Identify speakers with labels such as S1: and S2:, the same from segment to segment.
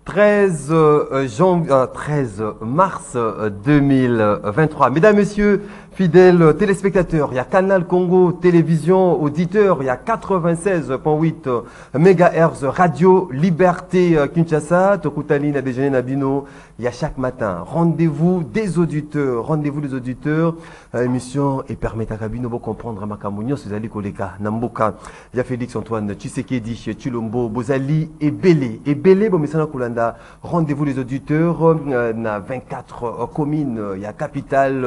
S1: 13 mars 2023. Mesdames, Messieurs, fidèles téléspectateurs, il y a Canal Congo Télévision, auditeurs, il y a 96.8 MHz Radio Liberté Kinshasa, Tokutali na déjeuner Nabino, il y a chaque matin. Rendez-vous des auditeurs, émission et permet à Kabino de comprendre Makamounio, Suzali Koleka, Namboka, il y a Félix Antoine Tshisekedi, Chilombo, Bozali et Belé, Bomesana Kulanda. Rendez-vous les auditeurs, na 24 communes, il y a capitale,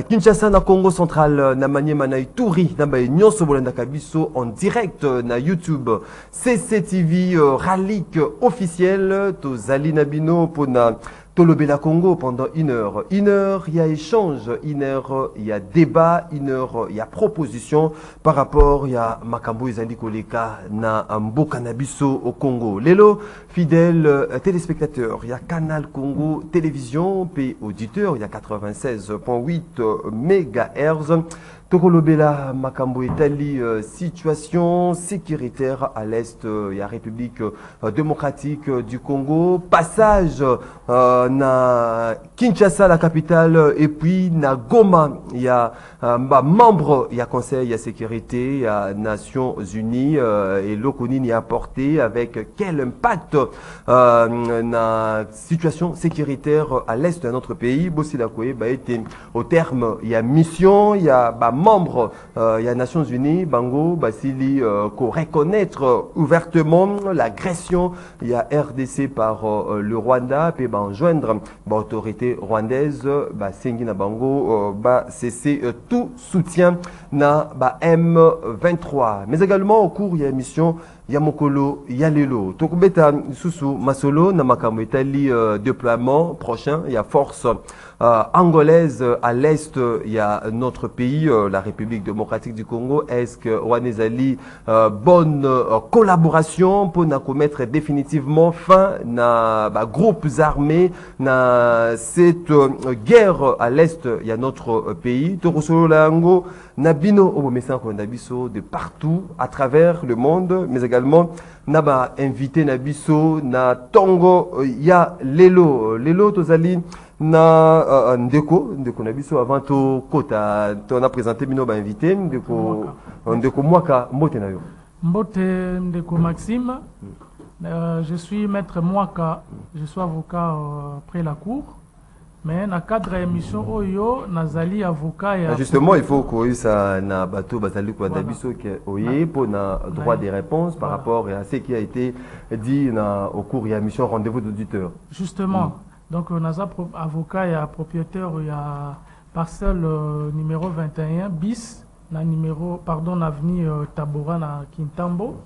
S1: Kinshasa na Congo central, na Maniema na Ituri, na Nyonso Bolanda Kabiso en direct na YouTube, CCTV Ralik officiel, to Zali Nabino pour na Tolobela Congo pendant 1 heure. 1 heure, il y a échange. 1 heure, il y a débat. 1 heure, il y a proposition par rapport, il y a Makambo Ezali Koleka na Mboka Nabiso au Congo. Lélo, fidèles téléspectateurs, il y a Canal Congo Télévision, pays auditeurs, il y a 96.8 MHz. Tokolobela Makambo Etali, situation sécuritaire à l'est, il y a République démocratique du Congo, passage na Kinshasa la capitale et puis na Goma, il y a membre, il y a Conseil, il y a sécurité, il y a Nations Unies et l'Okonin y a apporté avec quel impact na situation sécuritaire à l'est de notre pays. Bossi la Koué, été au terme, il y a mission, il y a membre, il y a Nations Unies, Bango, Basili, qu'on reconnaître ouvertement l'agression, il y a RDC par le Rwanda, puis joindre l'autorité rwandaise, Sengi na Bango, cesser tout soutien na M23. Mais également au cours, il y a émission, il y a Mokolo, il y a Lelo. Tokubeta Susu Masolo, na Makambo Itali, déploiement prochain, il y a force angolaise à l'est, il y a notre pays, la République démocratique du Congo. Est-ce que Wanezali bonne collaboration pour commettre définitivement fin na groupes armés na cette guerre à l'est, il y a notre pays. Torosolo Lango Nabino Obomesa Nabiso de partout à travers le monde, mais également Naba invité Nabiso na Tongo, il y a Lelo Tozali na ndeko Nabiso avant to kota on a présenté bino invité ndeko Mwaka mbote na yo.
S2: Mbote ndeko Maxime. Je suis maître Mwaka, je suis avocat près la cour. Mais dans le cadre de l'émission Oyo, Nazali avocat.
S1: Justement, il faut que ça na bateau basali kwa dabiso que Oye pour na droit des réponses par rapport à ce qui a été dit au cours de l'émission Rendez-vous d'auditeurs.
S2: Justement, donc Naza avocat et propriétaire il y a parcelle numéro 21 bis na numéro pardon avenue Tabora na Kintambo.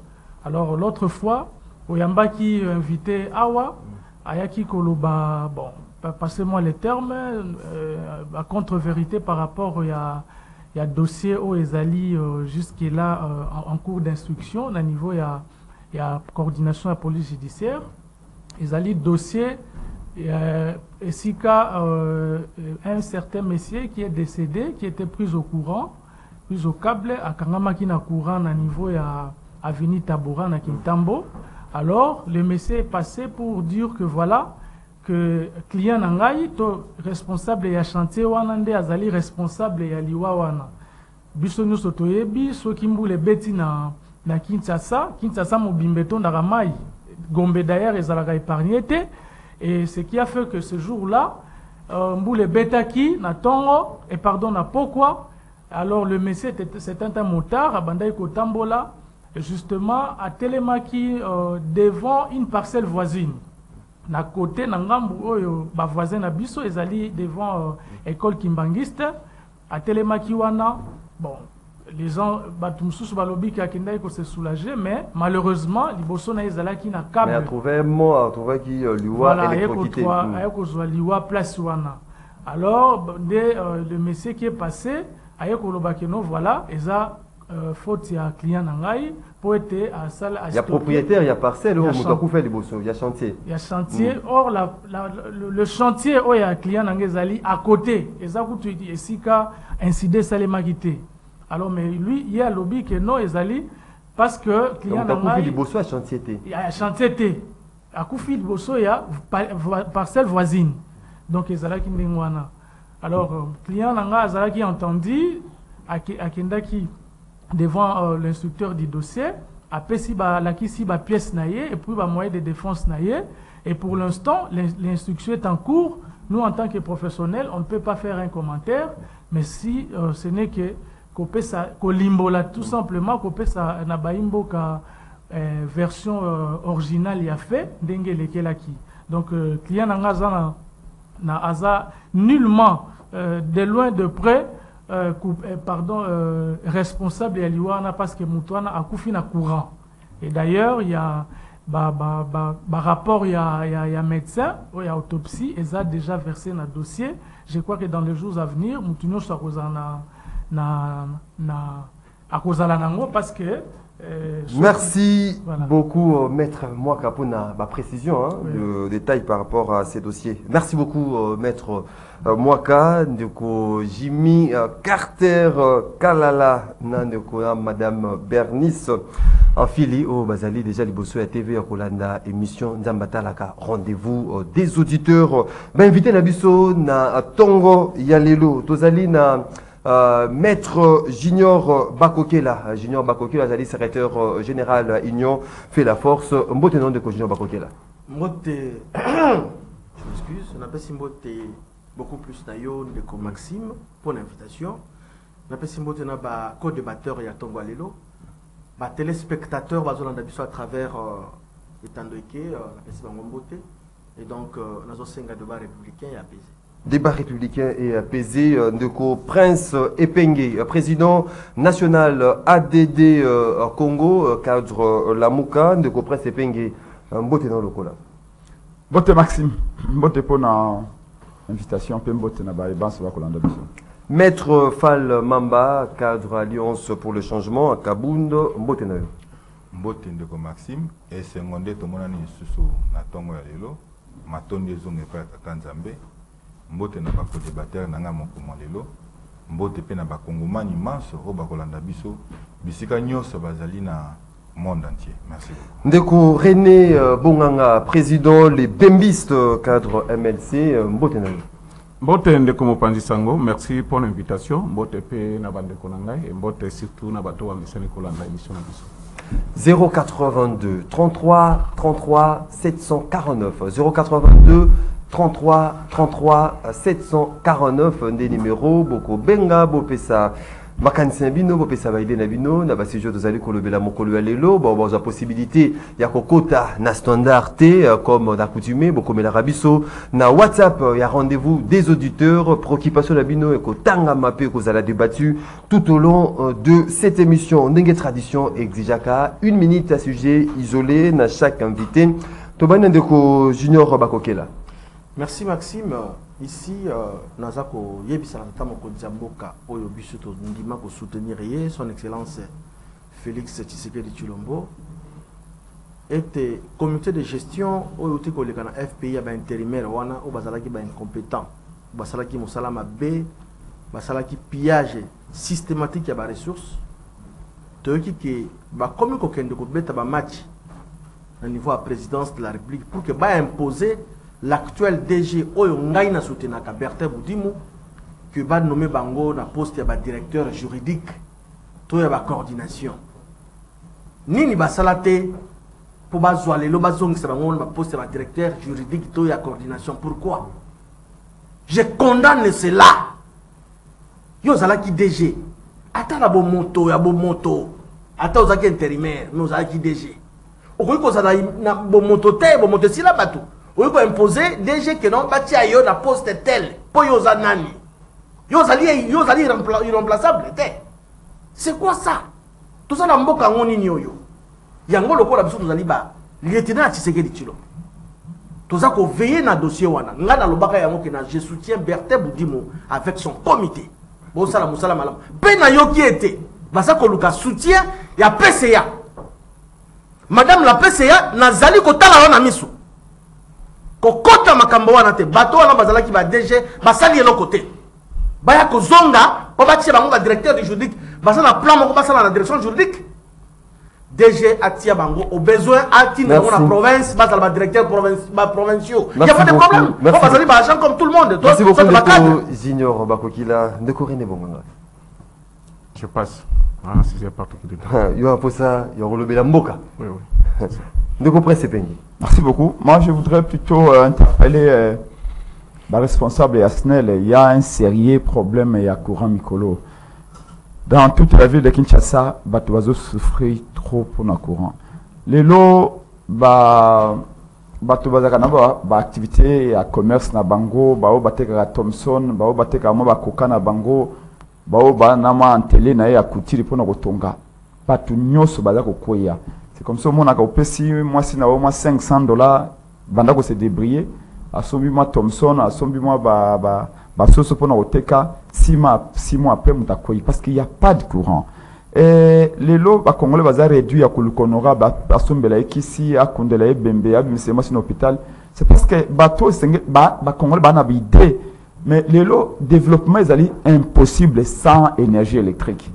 S2: Alors l'autre fois, Oyamba qui invité Awa, Ayaki Koloba bon. Passez-moi les termes, la contre-vérité par rapport il y a dossier au Ezali jusque-là en cours d'instruction, au niveau il y a coordination de la police judiciaire. Ezali dossier, et si un certain monsieur qui est décédé, qui était pris au courant, pris au câble, à Kangamaki na courant à niveau il y a avenue Tabora na Kintambo. Alors le monsieur est passé pour dire que voilà, que client nangai to responsable ya chantier wana nde azali responsable ya liwa wana biso nyuso toyebi soki mbule beti na Kinshasa mobimbeto ndaka mai Gombe d'ailleurs ezalaka épargné te et ce qui a fait que ce jour-là mbule betaki na tongo et pardon na pokwa alors le monsieur c'était un motard abandai ko tambola justement à Telemaki devant une parcelle voisine. Na côté na ngambu oyo ba voisin na biso ezali devant école Kimbangiste à Telemaki wana bon les gens batumsusu balobi ki akendai ko se soulager mais malheureusement liboso na ezala ki na câble mais
S1: a trouvé qui liwa électrocuté
S2: ayeko zwa liwa place wana alors le monsieur qui est passé ayeko lobaki no voilà eza faute ya client nangai pour être à salle à
S1: il y a propriétaire, il y a parcelle, il y a chantier.
S2: Il y a chantier. Or le chantier où il y a client nangai à côté. Et ça tu dis ici qu'a incidé salema quitté. Alors mais lui il y a lobby que non ezali parce que
S1: client nangai il y a chantier.
S2: Il y a chantier. akufi liboso ya parcelle voisine. Donc ezalaki ndengwana. Alors client nanga azalaki entendu akendaki devant l'instructeur du dossier, apesi ba lakisi ba pièce naie et puis ba moyen de défense naie. Et pour l'instant, l'instruction est en cours. Nous, en tant que professionnels, on ne peut pas faire un commentaire, mais si ce n'est que Kolimbola, tout simplement, Kopesa Nabaimbo ka version originale il a fait, Dengue Lekelaki. Donc, client n'a asa nullement, de loin de près, responsable de l'Iwana parce que Moutouana a couffé na courant. Et d'ailleurs, il y a rapport, il y a médecin, il y a autopsie, et ça a déjà versé dans le dossier. Je crois que dans les jours à venir, nous sommes à cause de parce que.
S1: Merci
S2: voilà.
S1: beaucoup, Maître Mwaka, pour la précision, hein,
S2: oui.
S1: le détail par rapport à ces dossiers. Merci beaucoup, Maître Mwaka, Jimmy Carter Kalala, Madame Bernice. En fili au Bazali, déjà Liboso à TV à Kolanda, émission Nzambatalaka, rendez-vous des auditeurs. Ben invité Nabiso na Tongo Yalelo, Tozali na Maître Junior Bakokela. Junior Bakokela, Zali secrétaire général Union fait la force. Mbote nom de Junior Bakokela.
S3: Mbote, je m'excuse, on appelle Mbote beaucoup plus d'ailleurs de Maxime pour l'invitation. On appelle Mbote na ba co-débatteur ya Tongo Yalelo. Téléspectateurs à travers Etandoike, et donc nous avons un débat républicain et apaisé.
S1: Débat républicain et apaisé de Prince Epenge, président national ADD Congo, cadre Lamouka, de Prince Epenge, Mbote dans le Kola.
S4: Mbote Maxime, Mbote pour l'invitation, puis Mbote na ba ebanse ba kolanda biso.
S1: Maître Fall Mamba, cadre Alliance pour le changement à Kabund, Mbote na yo.
S5: Mbote ndeko Maxime, et seconde tomonani susu na tongo ya lelo, matondi zonge pa tata Nzambe, Mbote na ba co-débatteur nanga mokoma lelo, Mbote pe na ba kongomani manso o ba kolanda biso, bisika nyonso bazali na monde entier. Merci beaucoup.
S1: Ndeko René Bonganga, président les Bembistes, cadre MLC, Mbote na yo.
S6: Mbote ndeko mopanzi sango, merci pour l'invitation. Mbote pe na bande konangai et mbote surtout na bato wa misani kolanda émission na biso.
S1: 082 33 33 749 082 33 33 749 des numéros Boko Benga Bopesa Makanisi Nabino Bopesa Baide Nabino na basijo tozali kolobela mokolo ya lelo bon za possibilité ya kokota na standard T comme d'accoutumé bokomela rabiso na WhatsApp ya rendez-vous des auditeurs préoccupation Nabino et kotanga mapé kozala débattu tout au long de cette émission Ndenge tradition exijaka 1 minute à sujet isolé na chaque invité Tobane ndeko Junior Bakokela.
S3: Merci Maxime. Ici, Nazako Yebisa Tamoko Dzamboka, Oyo Bisuto Ndima pour soutenir son Excellence Félix Tshisekedi Tshilombo. Et comité de gestion, Oyo Tiko le Kana FPI a intérimaire, Wana, ou Basalaki ba incompétent, Basalaki Moussalama B, Basalaki pillage systématique à ba ressources. Toyoki qui ba comme qu'on de beta ba match au niveau de la présidence de la République pour que ba imposer l'actuel DG Oyo Ngai na soutenaka Bertin Boudimou que va nommer bango na poste ya ba directeur juridique to ya ba coordination nini ba salate pour ba zoalelo ba zongisa bango na poste ya ba directeur juridique to ya coordination. Pourquoi? Je condamne cela. Yo zalaki DG ata la bo moto ya bo moto ata ozaki intérimaire mais ozalaki DG okoki kozala na bo moto te bo moto sila bato. On peut imposer DG que non, bâti ailleurs la poste telle, pour yoza nani. Yoza irremplaçable. C'est quoi ça? Tout ça, n'a pas de nyoyo. Yango le corps absolu nous ba. Lieutenant Tshisekedi Tshilombo. Tout ça qu'on veille dans le dossier wana. Ngana lobaka yango que je soutiens Bertin Boudimou avec son comité. Bon ça la musala malam. Pena yo qui était. Basa ko luka soutien ya PCA. Madame la PCA nazali ko tala wana misu. Kokota makambo wana te bato wana bazalaki ba DG basali elo côté baya ko zonga po batie bango ba directeur du juridique basala plan moko basala na direction juridique DG Atia Bango, au besoin Ati dans la province, bas à la directeur provinciaux. Il n'y a pas de problème. On va aller l'argent comme tout le monde.
S1: Merci beaucoup, Ndeko Junior Bakokila. Ndeko René Bonganga.
S6: Je passe. Ah, si c'est partout.
S1: Il y a pour ça, il y a le Mboka.
S6: Oui, oui.
S1: Ndeko Prince Pengi.
S4: Merci beaucoup. Moi, je voudrais plutôt interpeller le responsable Asnel. Il y a un sérieux problème et il y a courant Mikolo. Dans toute la ville de Kinshasa, les oiseaux souffrent trop pour le courant. Les lots, activité à commerce na bango, bateka Thomson, bateka Koka na bango, nama antele na ya kutiri pour na kotonga. Batu nyoso baza kokoya. C'est comme ça mon aka opesi moi si na au moins $500 banda ko se débrouiller. Asombi moi Thomson, asombi moi basoso pour na koteka 6 mois après mutakoyi parce qu'il y a pas de courant. Et les lots ba congolais baza réduit à kulukonora basombela ekisi akundela ebembe abimisema sin hôpital. C'est parce que bato ba congolais ba na bidé mais les lots développement est impossible sans énergie électrique.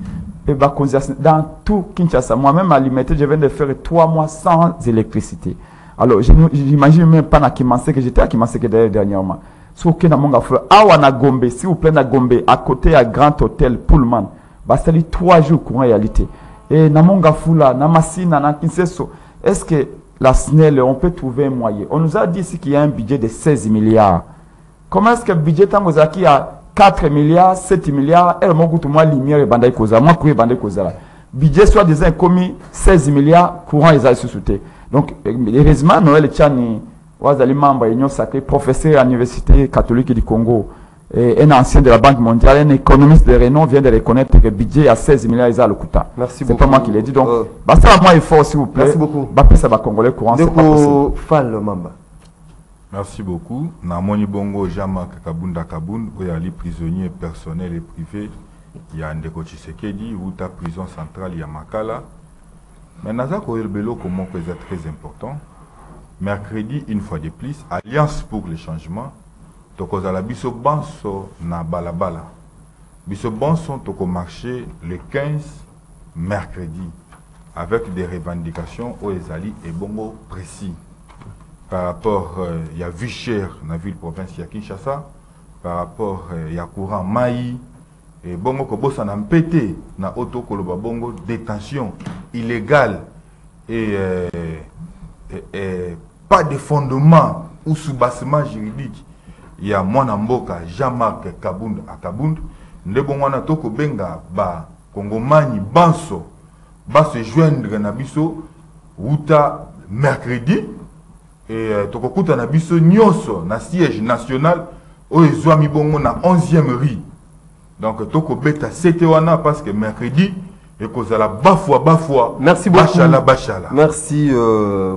S4: Et bah, dans tout Kinshasa, moi-même à Limité, je viens de faire 3 mois sans électricité. Alors, j'imagine même pas que j'étais à Kimansé dernièrement. Si vous avez Gombe, s'il vous plaît, na Gombe, à côté à Grand Hôtel Pullman, bah, c'est 3 jours courant réalité. Et Namonga Fula, Namasina, Nakinseso, est-ce que la SNEL, on peut trouver un moyen? On nous a dit ici qu'il y a un budget de 16 milliards. Comment est-ce que le budget Tangozaki a 4 milliards, 7 milliards, et moi, lumière et bandai koza, moi, courir bandai koza. Budget soit des commis 16 milliards, courant et sous sous-souté. Donc, heureusement, Noël Tchani, Ouazali membre, Union sacrée, professeur à l'Université catholique du Congo, et un ancien de la Banque mondiale, un économiste de renom vient de reconnaître que le budget à 16 milliards, ils ont le coûta.
S1: Merci
S4: beaucoup.
S1: C'est
S4: pas moi qui l'ai dit. Donc, ça va moins effort, s'il vous plaît.
S1: Merci beaucoup.
S4: Ça va congolais courant, c'est pas possible.
S1: Fall Mamba.
S5: Merci beaucoup. Namoni Bongo Jean-Marc Kabunda Kaboun, où il y a les prisonniers personnels et privés. Il y a Ndeko Tshisekedi, où ta prison centrale, il y a Makala. Mais Naza Koyelbelo, comment c'est très important. Mercredi, une fois de plus, Alliance pour le changement. Toko Zala Biso Banso na Balabala. Biso Banso Toko marché le 15 mercredi. Avec des revendications au Ezali et Bongo précis. Par rapport, il y a vie chère dans la ville province, il y a Kinshasa. Par rapport, il y a courant Maï. Et Bongo Kobosa n'a pété, na auto Koloba Bongo, détention illégale. Et pas de fondement ou sous-bassement juridique. Il y a Mwanamboka, Jean-Marc Kabound à Kabound. Ndebongwana Toko Benga, ba Kongomani, Banso, ba se joindre na biso, Wuta mercredi. Et tokokuta na biso nyonso na siège national o ezwami bongo na 11e rue. Donc toko beta c'était wana parce que mercredi et kozala bafwa.
S1: Merci beaucoup.
S5: Bachala.
S1: Merci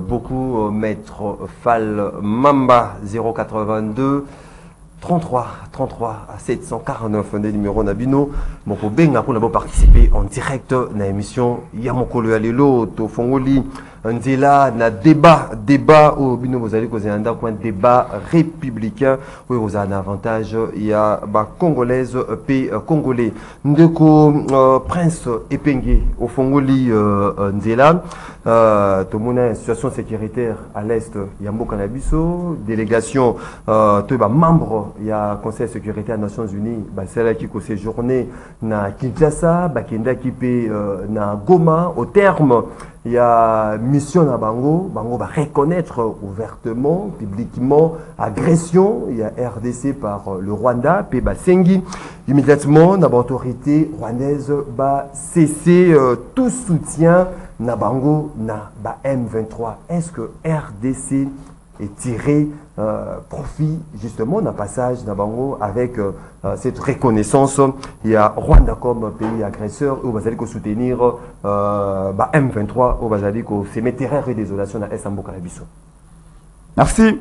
S1: beaucoup maître Fall Mamba 082 33 à 749 des numéros Nabino. Moko benga pour d'abord participer en direct dans l'émission Yamokolo Alelo to Fongoli Nzela na débat au bino vous allez causer un débat républicain où vous avez un avantage il y a congolaise pays congolais ndeko prince Epengi au Fongoli Nzela tout monde une situation sécuritaire à l'est Yambo Kanabiso délégation membre il y a conseil de sécurité des Nations Unies celle qui a séjourné na Kinshasa bakenda qui na Goma au terme il y a mission na Bango va reconnaître ouvertement, publiquement, agression. Il y a RDC par le Rwanda, puis Sengi. Immédiatement, l'autorité rwandaise va cesser tout soutien na Bango na M23. Est-ce que RDC est tiré profit justement d'un passage d'Abango avec cette reconnaissance? Il y a Rwanda comme pays agresseur où vous allez soutenir M23 où vous allez se mettre terreur et désolation à Essambo Kalabiso.
S4: Merci.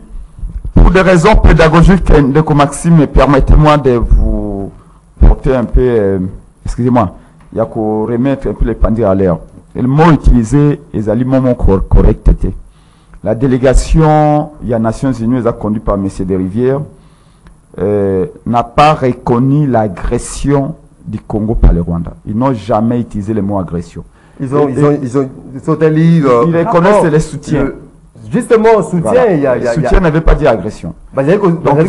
S4: Pour des raisons pédagogiques, Ndeko Maxime, permettez-moi de vous porter un peu, excusez-moi, il y a qu'à remettre un peu les pendules à l'air. Le mot utilisé est un mot correct. La délégation des Nations Unies conduite par M. Desrivières n'a pas reconnu l'agression du Congo par le Rwanda. Ils n'ont jamais utilisé le mot agression.
S1: Ils sont allés...
S4: Ils reconnaissent les soutiens.
S1: Justement, soutien,
S4: Voilà.
S1: il y a...
S4: Soutien n'avait pas dit agression.
S1: Il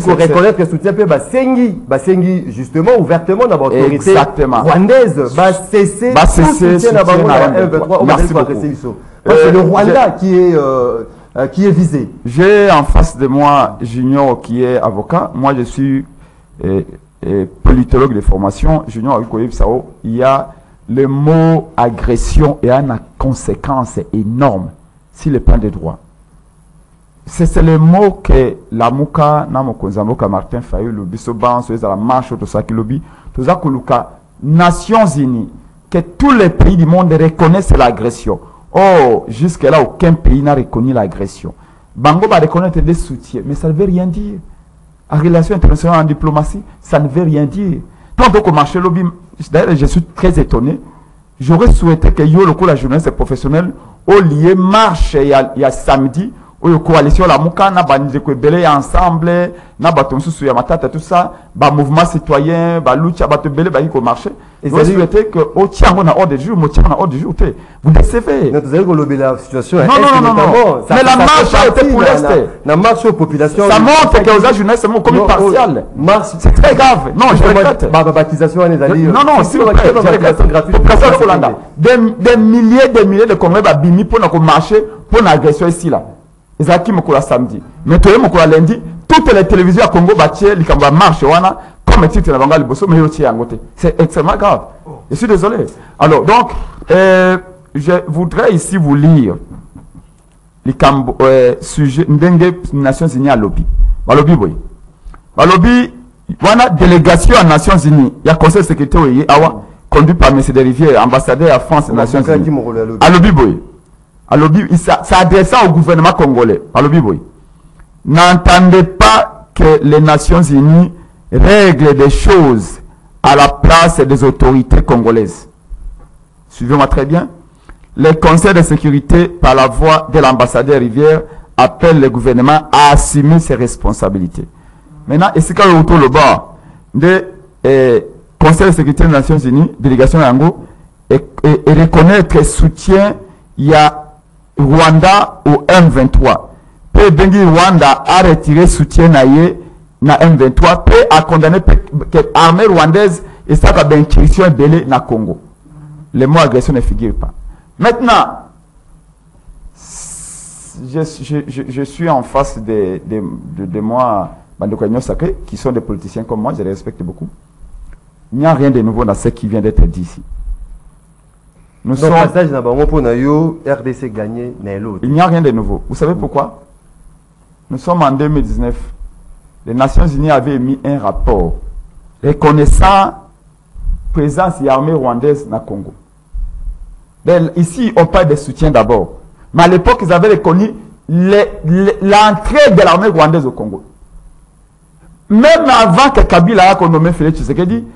S1: faut reconnaître que le soutien peut Sengi, justement, ouvertement dans l'autorité rwandaise, va cesser tout soutien dans M23.
S4: Merci beaucoup.
S1: C'est le Rwanda qui est visé.
S4: J'ai en face de moi Junior qui est avocat. Moi, je suis politologue de formation. Junior, il y a le mot agression et a une conséquence énorme sur le plan des droits. C'est le mot que la Mouka, Martin Fayou, le Bissoban, la marche, tout ça qui lobby, tout ça, Nations Unies, que tous les pays du monde reconnaissent l'agression. Oh, jusque-là, aucun pays n'a reconnu l'agression. Bango va reconnaître des soutiens, mais ça ne veut rien dire. En relation internationale, en diplomatie, ça ne veut rien dire. Donc, au marché lobby, d'ailleurs, je suis très étonné. J'aurais souhaité que la journaliste professionnelle, au lieu marche il y a samedi, où coalition la Mouka, na bandi ko belé ensemble, na baton sous ya matata tout ça, ba mouvement citoyen, ba lucha ba te belé ba ko marché. Et ça dit que au tiango na ordre du jour, mo tiango na ordre du jour, vous décevez.
S1: Non, vous avez lobby la situation.
S4: Non. Mais la marche a été pour l'Est.
S1: La marche aux populations.
S4: Ça montre que aux jeunesse c'est comme partial. C'est très grave. Non, je regrette.
S1: Baptisation on est allé.
S4: Non, s'il vous plaît, population Hollande. Des milliers de Congolais ba bimi pour na marcher pour l'agression ici là. Ezaki mokola samedi. Mais toi mokola lundi, toutes les télévisions à Congo bâtir les caméras marche wana comme titre na banga liboso mais yotie yangote. C'est extrêmement grave. Je suis désolé. Alors donc je voudrais ici vous lire les sujet ndenge Nations Unies à lobby. Balobi boy. Balobi wana délégation à Nations Unies, il y a conseil de sécurité oui awa conduit par M. de Rivière, ambassadeur à France et Nations Unies. À lobby boy. Alors, ça adresse au gouvernement congolais. Alors, n'entendez pas que les Nations Unies règlent des choses à la place des autorités congolaises. Suivez-moi très bien. Le Conseil de sécurité, par la voix de l'ambassadeur Rivière, appelle le gouvernement à assumer ses responsabilités. Maintenant, et c'est quand le retour le bas de Conseil de sécurité des Nations Unies, délégation Yango, et reconnaître que soutien, il y a Rwanda au M23. Peut bengi Rwanda a retiré soutien na M23. Peut a condamné que l'armée rwandaise et ça a une incursion belé na Congo. Le mot agression ne figure pas. Maintenant, je suis en face de moi, Bandoko Sacré, qui sont des politiciens comme moi, je les respecte beaucoup. Il n'y a rien de nouveau dans ce qui vient d'être dit ici. Nous sommes... RDC gagné, il n'y a rien de nouveau. Vous savez pourquoi? Nous sommes en 2019. Les Nations Unies avaient émis un rapport reconnaissant présence de l'armée rwandaise dans le Congo. Ici, on parle de soutien d'abord. Mais à l'époque, ils avaient reconnu l'entrée de l'armée rwandaise au Congo. Même avant que Kabila ait nommé Félix Tshisekedi,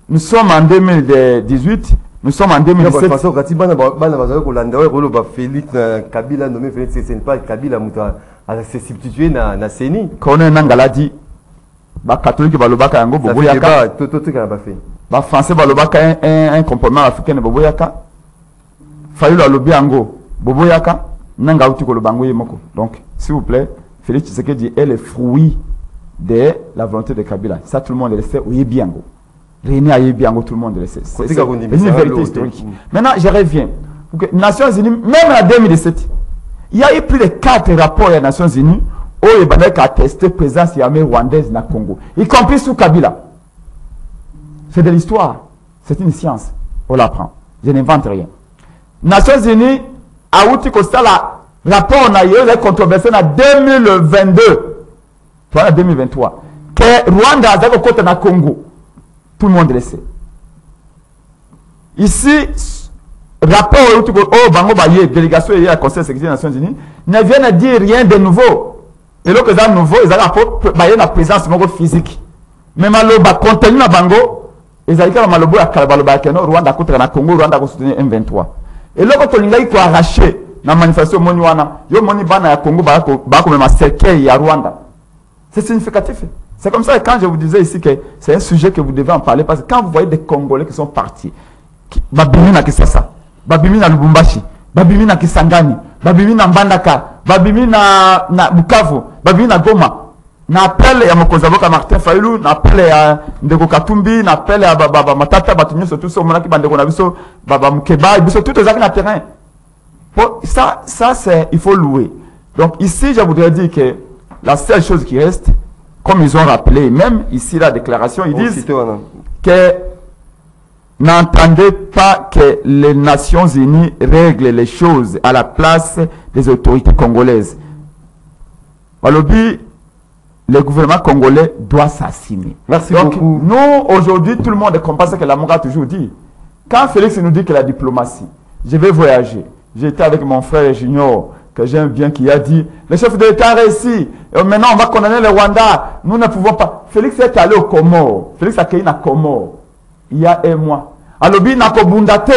S4: nous sommes en 2018. Nous sommes en 2017.
S1: Félix Kabila nommé Félix, ce n'est pas Kabila s'est substitué na CENI.
S4: Quand on a dit, les catholiques balobaka yango boboyaka. Les Français balobaka un comportement africain de boboyaka. Fayulu alobi yango boboyaka nanga uti kolobango yemoko. Donc, s'il vous plaît, Félix Tshisekedi est le fruit de la volonté de Kabila. Ça, tout le monde le sait. Oui, bien. Réunis à Yébiango, tout le monde le sait. C'est une vérité historique. Maintenant, je reviens. Nations Unies, même en 2017, il y a eu plus de 4 rapports des Nations Unies où il y a attesté présence de l'armée rwandaise dans le Congo, y compris sous Kabila. C'est de l'histoire. C'est une science. On l'apprend. Je n'invente rien. Nations Unies a outil que ça, le rapport a eu controversé en 2022, en 2023, que Rwanda a été côté dans le Congo. Tout le monde le sait. Ici, rapport au Bango Baye, délégation et à Conseil de sécurité des Nations Unies, ne viennent dire rien de nouveau. Et là, que ça nouveau, ils ont rapport Baye la présence physique. Mais Maloba contenu na Bango, ils ont dit que Malobo a Kalabaloba Keno, Rwanda contre la Congo, Rwanda contre M23. Et là, quand on a arraché la manifestation Moniwana, yo moni bana ya Congo bako même cercueil ya Rwanda. C'est significatif. C'est comme ça que quand je vous disais ici que c'est un sujet que vous devez en parler, parce que quand vous voyez des Congolais qui sont partis, babimi na Lubumbashi, babimi na Kisangani, babimi na Mbandaka, babimi na Bukavu, babimi na Goma. Na appel ya Mokozavoka Martin Fayulu, na appel ya Ndeko Katumbi, na appel ya Baba Matata, Batunyo, surtout sur Monaki Bandeko Nabiso, Baba Mukeba, Biso, tout les actes terrain. Bon, ça c'est, il faut louer. Donc ici, je voudrais dire que la seule chose qui reste, comme ils ont rappelé, même ici la déclaration, ils disent que n'entendez pas que les Nations Unies règlent les choses à la place des autorités congolaises. Alobi, le gouvernement congolais doit s'assumer.
S1: Merci
S4: donc,
S1: beaucoup.
S4: Nous, aujourd'hui, tout le monde comprend ce que Lamoura a toujours dit. Quand Félix nous dit que la diplomatie, je vais voyager. J'étais avec mon frère Junior, que j'aime bien, qui a dit, le chef de l'État a réussi. Et maintenant, on va condamner le Rwanda. Nous ne pouvons pas. Félix est allé au Comores. Félix a accueilli na Comores. Il y a un mois. Alobi n'a Bundate.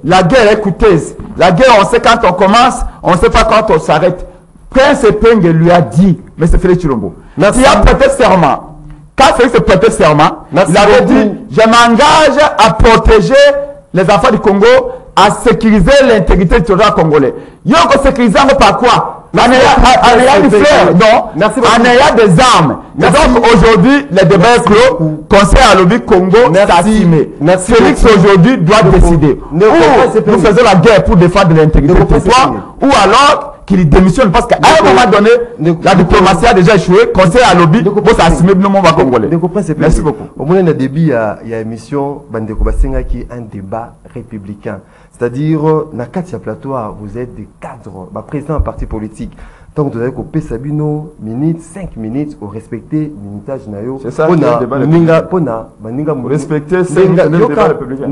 S4: La guerre est coûteuse. La guerre, on sait quand on commence, on ne sait pas quand on s'arrête. Prince Penge lui a dit, mais c'est Félix Chilombo, qui a prêté serment. Quand Félix prêté serment, il avait dit, je m'engage à protéger les enfants du Congo, à sécuriser l'intégrité du territoire congolais. Yoko sécuriser par quoi? En ayant du flair, non, en ayant des armes. Et donc aujourd'hui, le débat est clos. Conseil à lobby Congo s'assumer. Félix aujourd'hui doit décider. Ou nous faisons la guerre pour défendre l'intégrité du territoire, ou alors qu'il démissionne parce qu'à un moment donné, la diplomatie a déjà échoué. Conseil à lobby pour s'assumer le monde congolais. Merci beaucoup.
S1: Au moment où début, il y a émission Bandeko Basenga qui est un débat républicain. C'est-à-dire, dans le plateau, vous êtes des cadres, présidents d'un parti politique. Donc, vous avez coupé Sabino, minutes, 5 minutes, au respecter minutage nayo.
S4: C'est ça, le débat républicain. Respecter 5 minutes de débat républicain.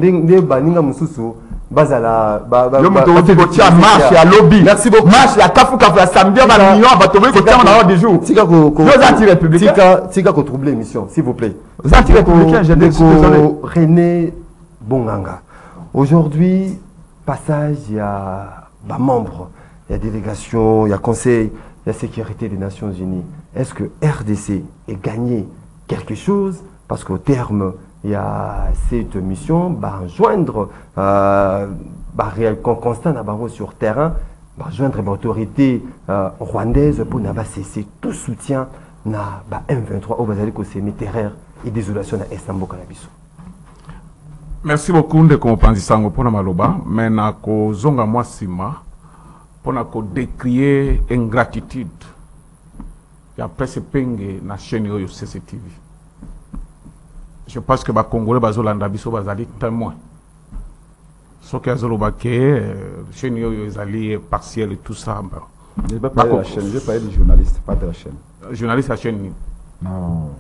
S1: Bazala
S4: marche à lobby. Merci beaucoup. Marche à Kafu à samedi à Bagnon à Batové côté en dehors du jour.
S1: Tika ko troubler l'émission, s'il vous plaît.
S4: Vous anti-républicains, je suis désolé.
S1: René Bonganga. Aujourd'hui, passage, il y a membres, il y a délégation, il y a conseil, il y a sécurité des Nations Unies. Est-ce que RDC est gagné quelque chose? Parce qu'au terme, il y a cette mission, joindre réel constant sur terrain, joindre l'autorité rwandaise pour cesser tout soutien na M23 au Bazali terreur et désolation à Estambo Kanabiso.
S6: Merci beaucoup de comprendre ça pour maloba, mais na ko zonga moi sima pour na ko décrier ingratitude. Ya presse penge na chaîne yo CCTV. Je pense que les Congolais bazolanda biso bazali témoin. Ce que azoloba ke chaîne yo ezali partiel et tout ça.
S4: Je ne vais pas parler de la chaîne, je vais parler des journalistes, pas de la chaîne.
S6: Journaliste à chaîne.
S4: Non.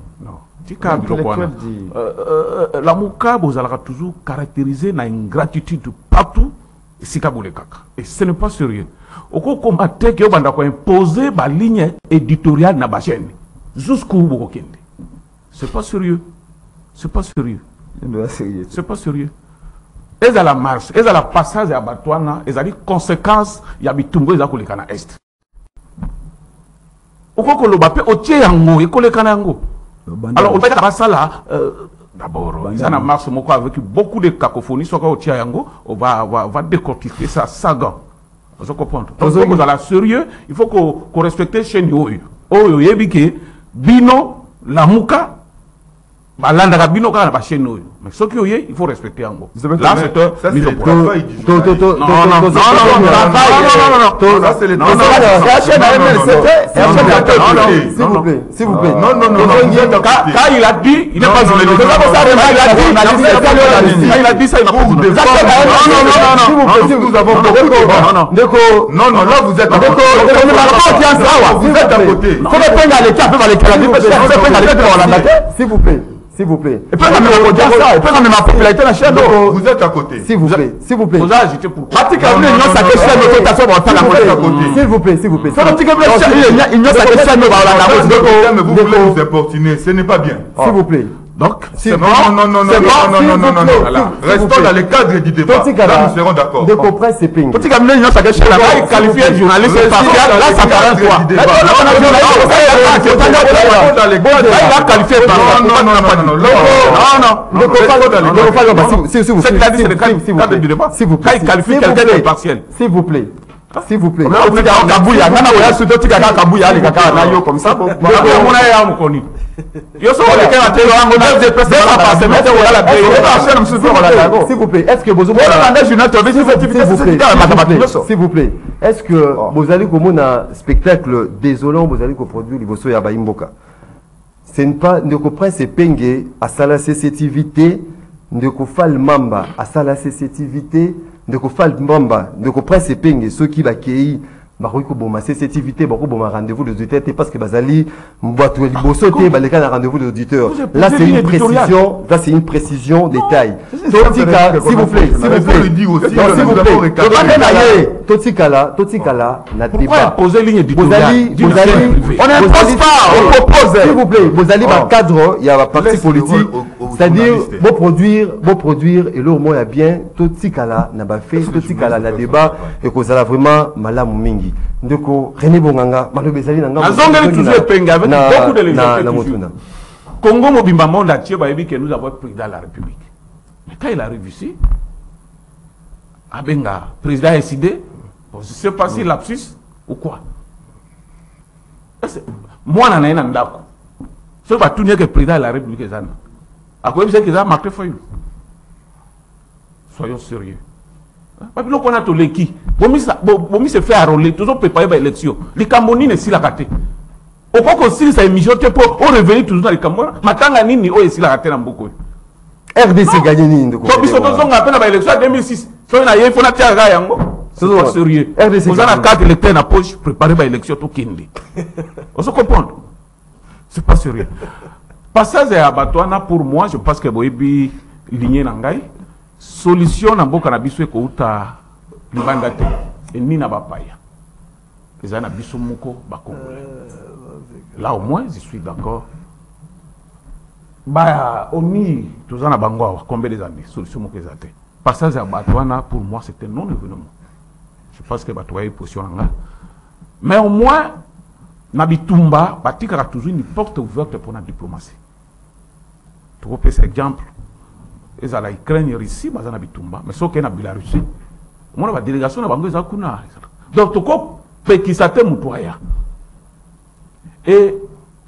S6: La Mouka bozalaka toujours caractérisé na ingratitude partout ici Kabulekaka. Et ce n'est pas sérieux. Oko combattre que banda ko imposer ba ligne éditoriale na ba chaîne. Jusqu'où boko kende. C'est pas sérieux. C'est pas sérieux. C'est pas sérieux. Et à la marche, et à la passage à Batouana, et à les conséquences, il y a bitumbo et à na est. Oko lo bape o tie yango e koleka nango. Alors on va faire ça là d'abord ils en a marche moko avec beaucoup de cacophonie soit au tie yango on va décortiquer ça saga. Vous comprenez? Donc vous allez sérieux, il faut qu'on respecte chaîne yoyo. Oyo yebike bino la muka balanda ka bino kana ba chaîne yoyo. Mais ce qui il faut respecter yango. Là c'est mise au point. Non. Ça c'est le
S1: s'il vous plaît.
S6: Non. Quand il a dit, il n'est pas journaliste. Il a dit ça, il n'a pas dit.
S1: Nous avons
S5: non, là vous êtes à côté.
S1: Vous êtes à côté. S'il vous plaît. S'il vous plaît.
S5: Vous êtes à côté.
S1: S'il vous plaît. S'il vous plaît.
S5: S'il vous plaît.
S1: Vous
S5: voulez vous importuner. Ce n'est pas bien.
S1: S'il vous plaît.
S6: Donc,
S5: non. Restons dans le cadre du débat. Là, nous serons d'accord.
S1: De comprendre ces pays.
S6: Petit cabinet, il qualifié de journaliste partial. Là, ça 43. il a qualifié par
S1: s'il vous plaît. S'il vous plaît. S'il vous plaît, est-ce que vous s'il vous plaît, est-ce que vous allez comme un spectacle désolant, vous allez produire les Bosso Yabaimboka? Ce n'est pas de comprendre ces pengue à sa sensitivité, de kofal mamba à sa sensitivité, de kofal mamba, de comprendre ces pengue ceux qui va accueillir. Baroko boma sensitivité, baroko boma rendez-vous des auditeurs parce que bazali mboatou liboso te baleka na rendez-vous des auditeurs. Là c'est une précision, là c'est une précision détail. Totika, s'il vous plaît, s'il vous plaît. Totika là, n'a débat.
S6: Poser ligne
S1: Bozali, on n'impose pas, on propose. S'il vous plaît, Bozali dans cadre, il y a la partie politique, c'est-à-dire beau produire et le mot est bien. Totika là n'a pas fait, Totika là n'a débat et que ça a vraiment malamu mingi. Ndeko René Bonganga malobezali nanga
S6: azongeli toujours penga avec beaucoup de législation. Congo Mobimba monde a tiré baby que nous avons pris dans la République. Mais quand il arrive ici, Abenga président a décidé, je ne sais pas si lapsus ou quoi. Moi n'en ai un ndako. Ce va tout dire que le président de la République est un. À quoi c'est qu'ils ont marqué feuille. Soyons sérieux. Parce que nous connaissons les qui. Bomi se fait arroler, toujours préparer l'élection. Les Camerounais ne s'y la raté. Au point que si ça émission, pour revenir toujours dans les Camerounais, matanga nini o esi la raté dans beaucoup.
S1: RDC gagné ni ndeko.
S6: Donc ils sont tous en appel à l'élection 2006. So na yé fona tia ga yango. C'est pas sérieux. Vous avez 4 électeurs dans la poche préparer l'élection tout kindi. On se comprend. C'est pas sérieux. Passage à Batouana pour moi, je pense que boyebi ligné nangai. Solution na mboka na biso ekouta libanda te eni na bapaya eza na biso moko bakongolais. Là au moins je suis d'accord. Ba oni toza na bango awa combien des années solution moko ezate. Passage à Batouana pour moi c'était non événement. Je pense que Batouana est position nga. Mais au moins na bitumba batika toujours une porte ouverte pour la diplomatie. Tu peux faire exemple. Et ça la Ukraine ici, mais ça n'a bitumba. Mais ce qui est na Biélorussie, moi la délégation na bango ezakuna. Donc tu ko pekisate mutoya. Et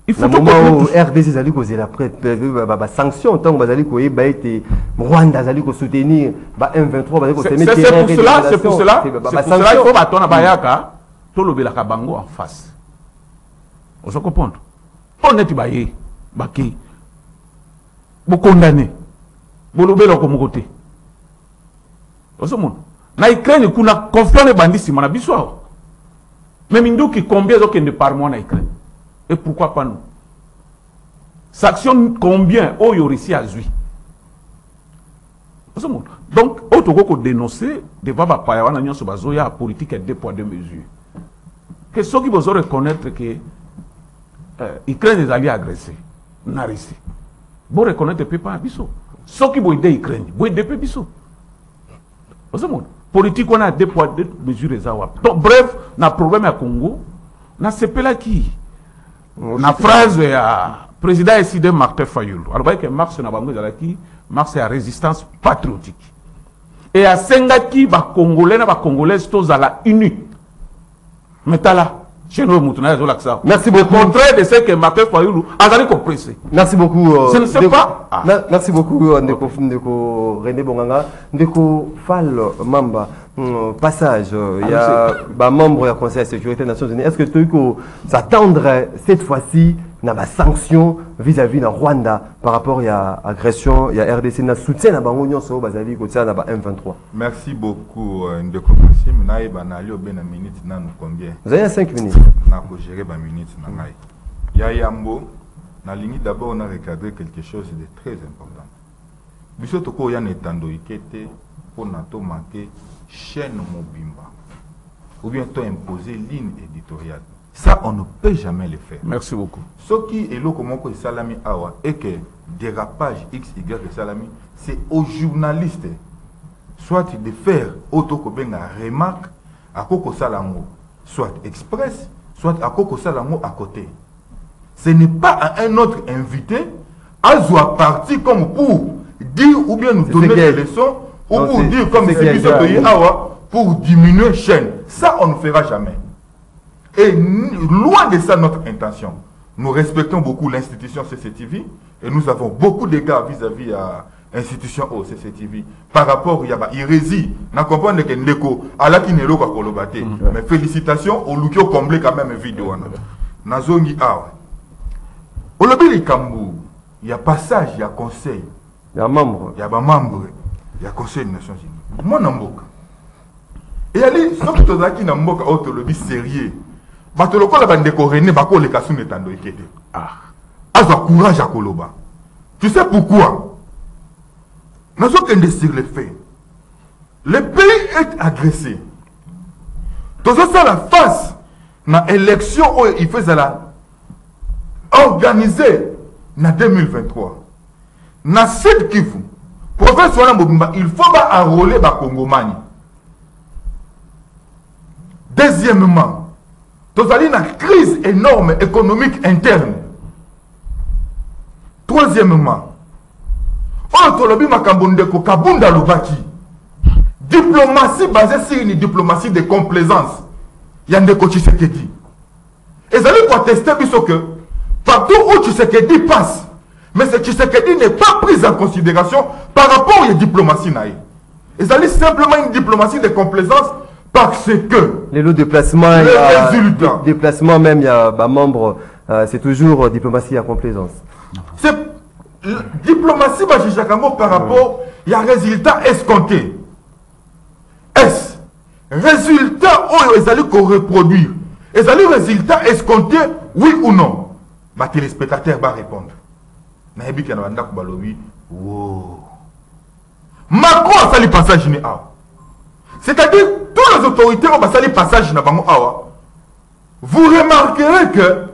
S6: il faut
S1: que RDC zali ko zela prête ba sanction tant que bazali ko yeba été Rwanda zali ko soutenir ba M23 bazali ko se mettre.
S6: C'est pour cela il faut batona bayaka to lobelaka bango en face. On se comprend. Honnête baye baki. Vous condamnez. Bolobelo comme côté. Osomon. Na Ukraine kuna confiance bandisi mana biso. Mais minduki combien de par mois na Ukraine? Et pourquoi pas nous? Sanctionne combien au Russie a zui? Osomon. Donc auto ko dénoncer devant ba paya wana nyonso bazoya politique et 2 poids 2 mesures. Que ceux qui vont reconnaître que Ukraine est allé agresser na Russie. Bon reconnaître pas biso. Ceux qui vont aider l'Ukraine, vont aider les pays. Politique, on a 2 poids 2 mesures. Donc, bref, on a un problème à Congo. On a ce là qui. La phrase, le président a décidé de Martin Fayoulou. Alors, vous voyez que Marx n'a pas dit Marx est la résistance patriotique. Et à Sengaki, les Congolais, tous à la unis. Mais là.
S1: Merci beaucoup.
S6: Contraire de ce que Martin Fayoulou a compris.
S1: Merci beaucoup.
S6: Je ne sais pas.
S1: Merci beaucoup, Ndeko René Bonganga. Ndeko Fall Mamba. Passage, il y a un membre du Conseil de sécurité des Nations Unies. Est-ce que tu s'attendre cette fois-ci à des sanctions vis-à-vis de Rwanda par rapport à l'agression, il y a RDC, il soutien à Bangonio sur Bazali, côté de M23?
S5: Merci beaucoup, Ndeko Maxime. Naïba Nali au Bénin minute, nan combien?
S1: Vous avez 5 minutes.
S5: N'a pas géré 20 minutes. Il y a Yambo, na ligne d'abord on a recadré quelque chose de très important. Biso toko ya netando ikete pour nato manquer chaîne Mobimba ou bien to imposer ligne éditoriale. Ça, on ne peut jamais le faire.
S6: Merci beaucoup.
S5: Ce qui est là, comme on salami awa, et que dérapage X, Y et salami, c'est aux journalistes, soit de faire auto-kobenga remarque à Koko Salango, soit express, soit à Koko Salango à côté. ce n'est pas à un autre invité à jouer parti comme pour dire ou bien nous donner des leçons ou pour dire comme c'est pour diminuer chaîne. Ça, on ne fera jamais. Et loin de ça, notre intention. Nous respectons beaucoup l'institution CCTV et nous avons beaucoup d'égards vis-à-vis à l'institution CCTV par rapport à l'hérésie. Nous comprenons que Ndeko, Allah qui n'est pas kolobate. Mais félicitations au Lukio comblé quand même vidéo. Nazongi Awa. Au lobby de Kambou, il y a passage, il y a conseil.
S1: Il y a membre.
S5: Il y a membre. Il y a conseil des Nations Unies. Moi, Namboka. Et allez, sauf que tu as dit Namboka, au lobby sérieux. Batoloko la bande René Bako le Kassoune Tando Ekede. Azo courage à Koloba. Tu sais pourquoi? Nous avons sur les faits. Le pays est agressé. Tout ça la face dans l'élection où il faisait la organisée en 2023. Dans cette Kivu, province Mobimba, il faut enrôler les Congomani. Deuxièmement, nous avons une crise énorme économique interne. Troisièmement, diplomatie basée sur une diplomatie de complaisance. Il y a des coachs qui dit. Et ça veut attester que partout où Tshisekedi passe, mais ce Tshisekedi n'est pas pris en considération par rapport à la diplomatie. Et ça veut simplement une diplomatie de complaisance. Parce que
S1: les lots de déplacement, déplacement même, il y a membre, c'est toujours diplomatie à complaisance.
S5: C'est diplomatie par rapport il y a résultat escompté. Est résultat où ils allaient reproduire. Ils allaient résultat escompté, oui ou non. Ma téléspectateur va répondre. Macron a fait le passage. C'est-à-dire, toutes les autorités ont passé le passage dans Bango Awa. Vous remarquerez que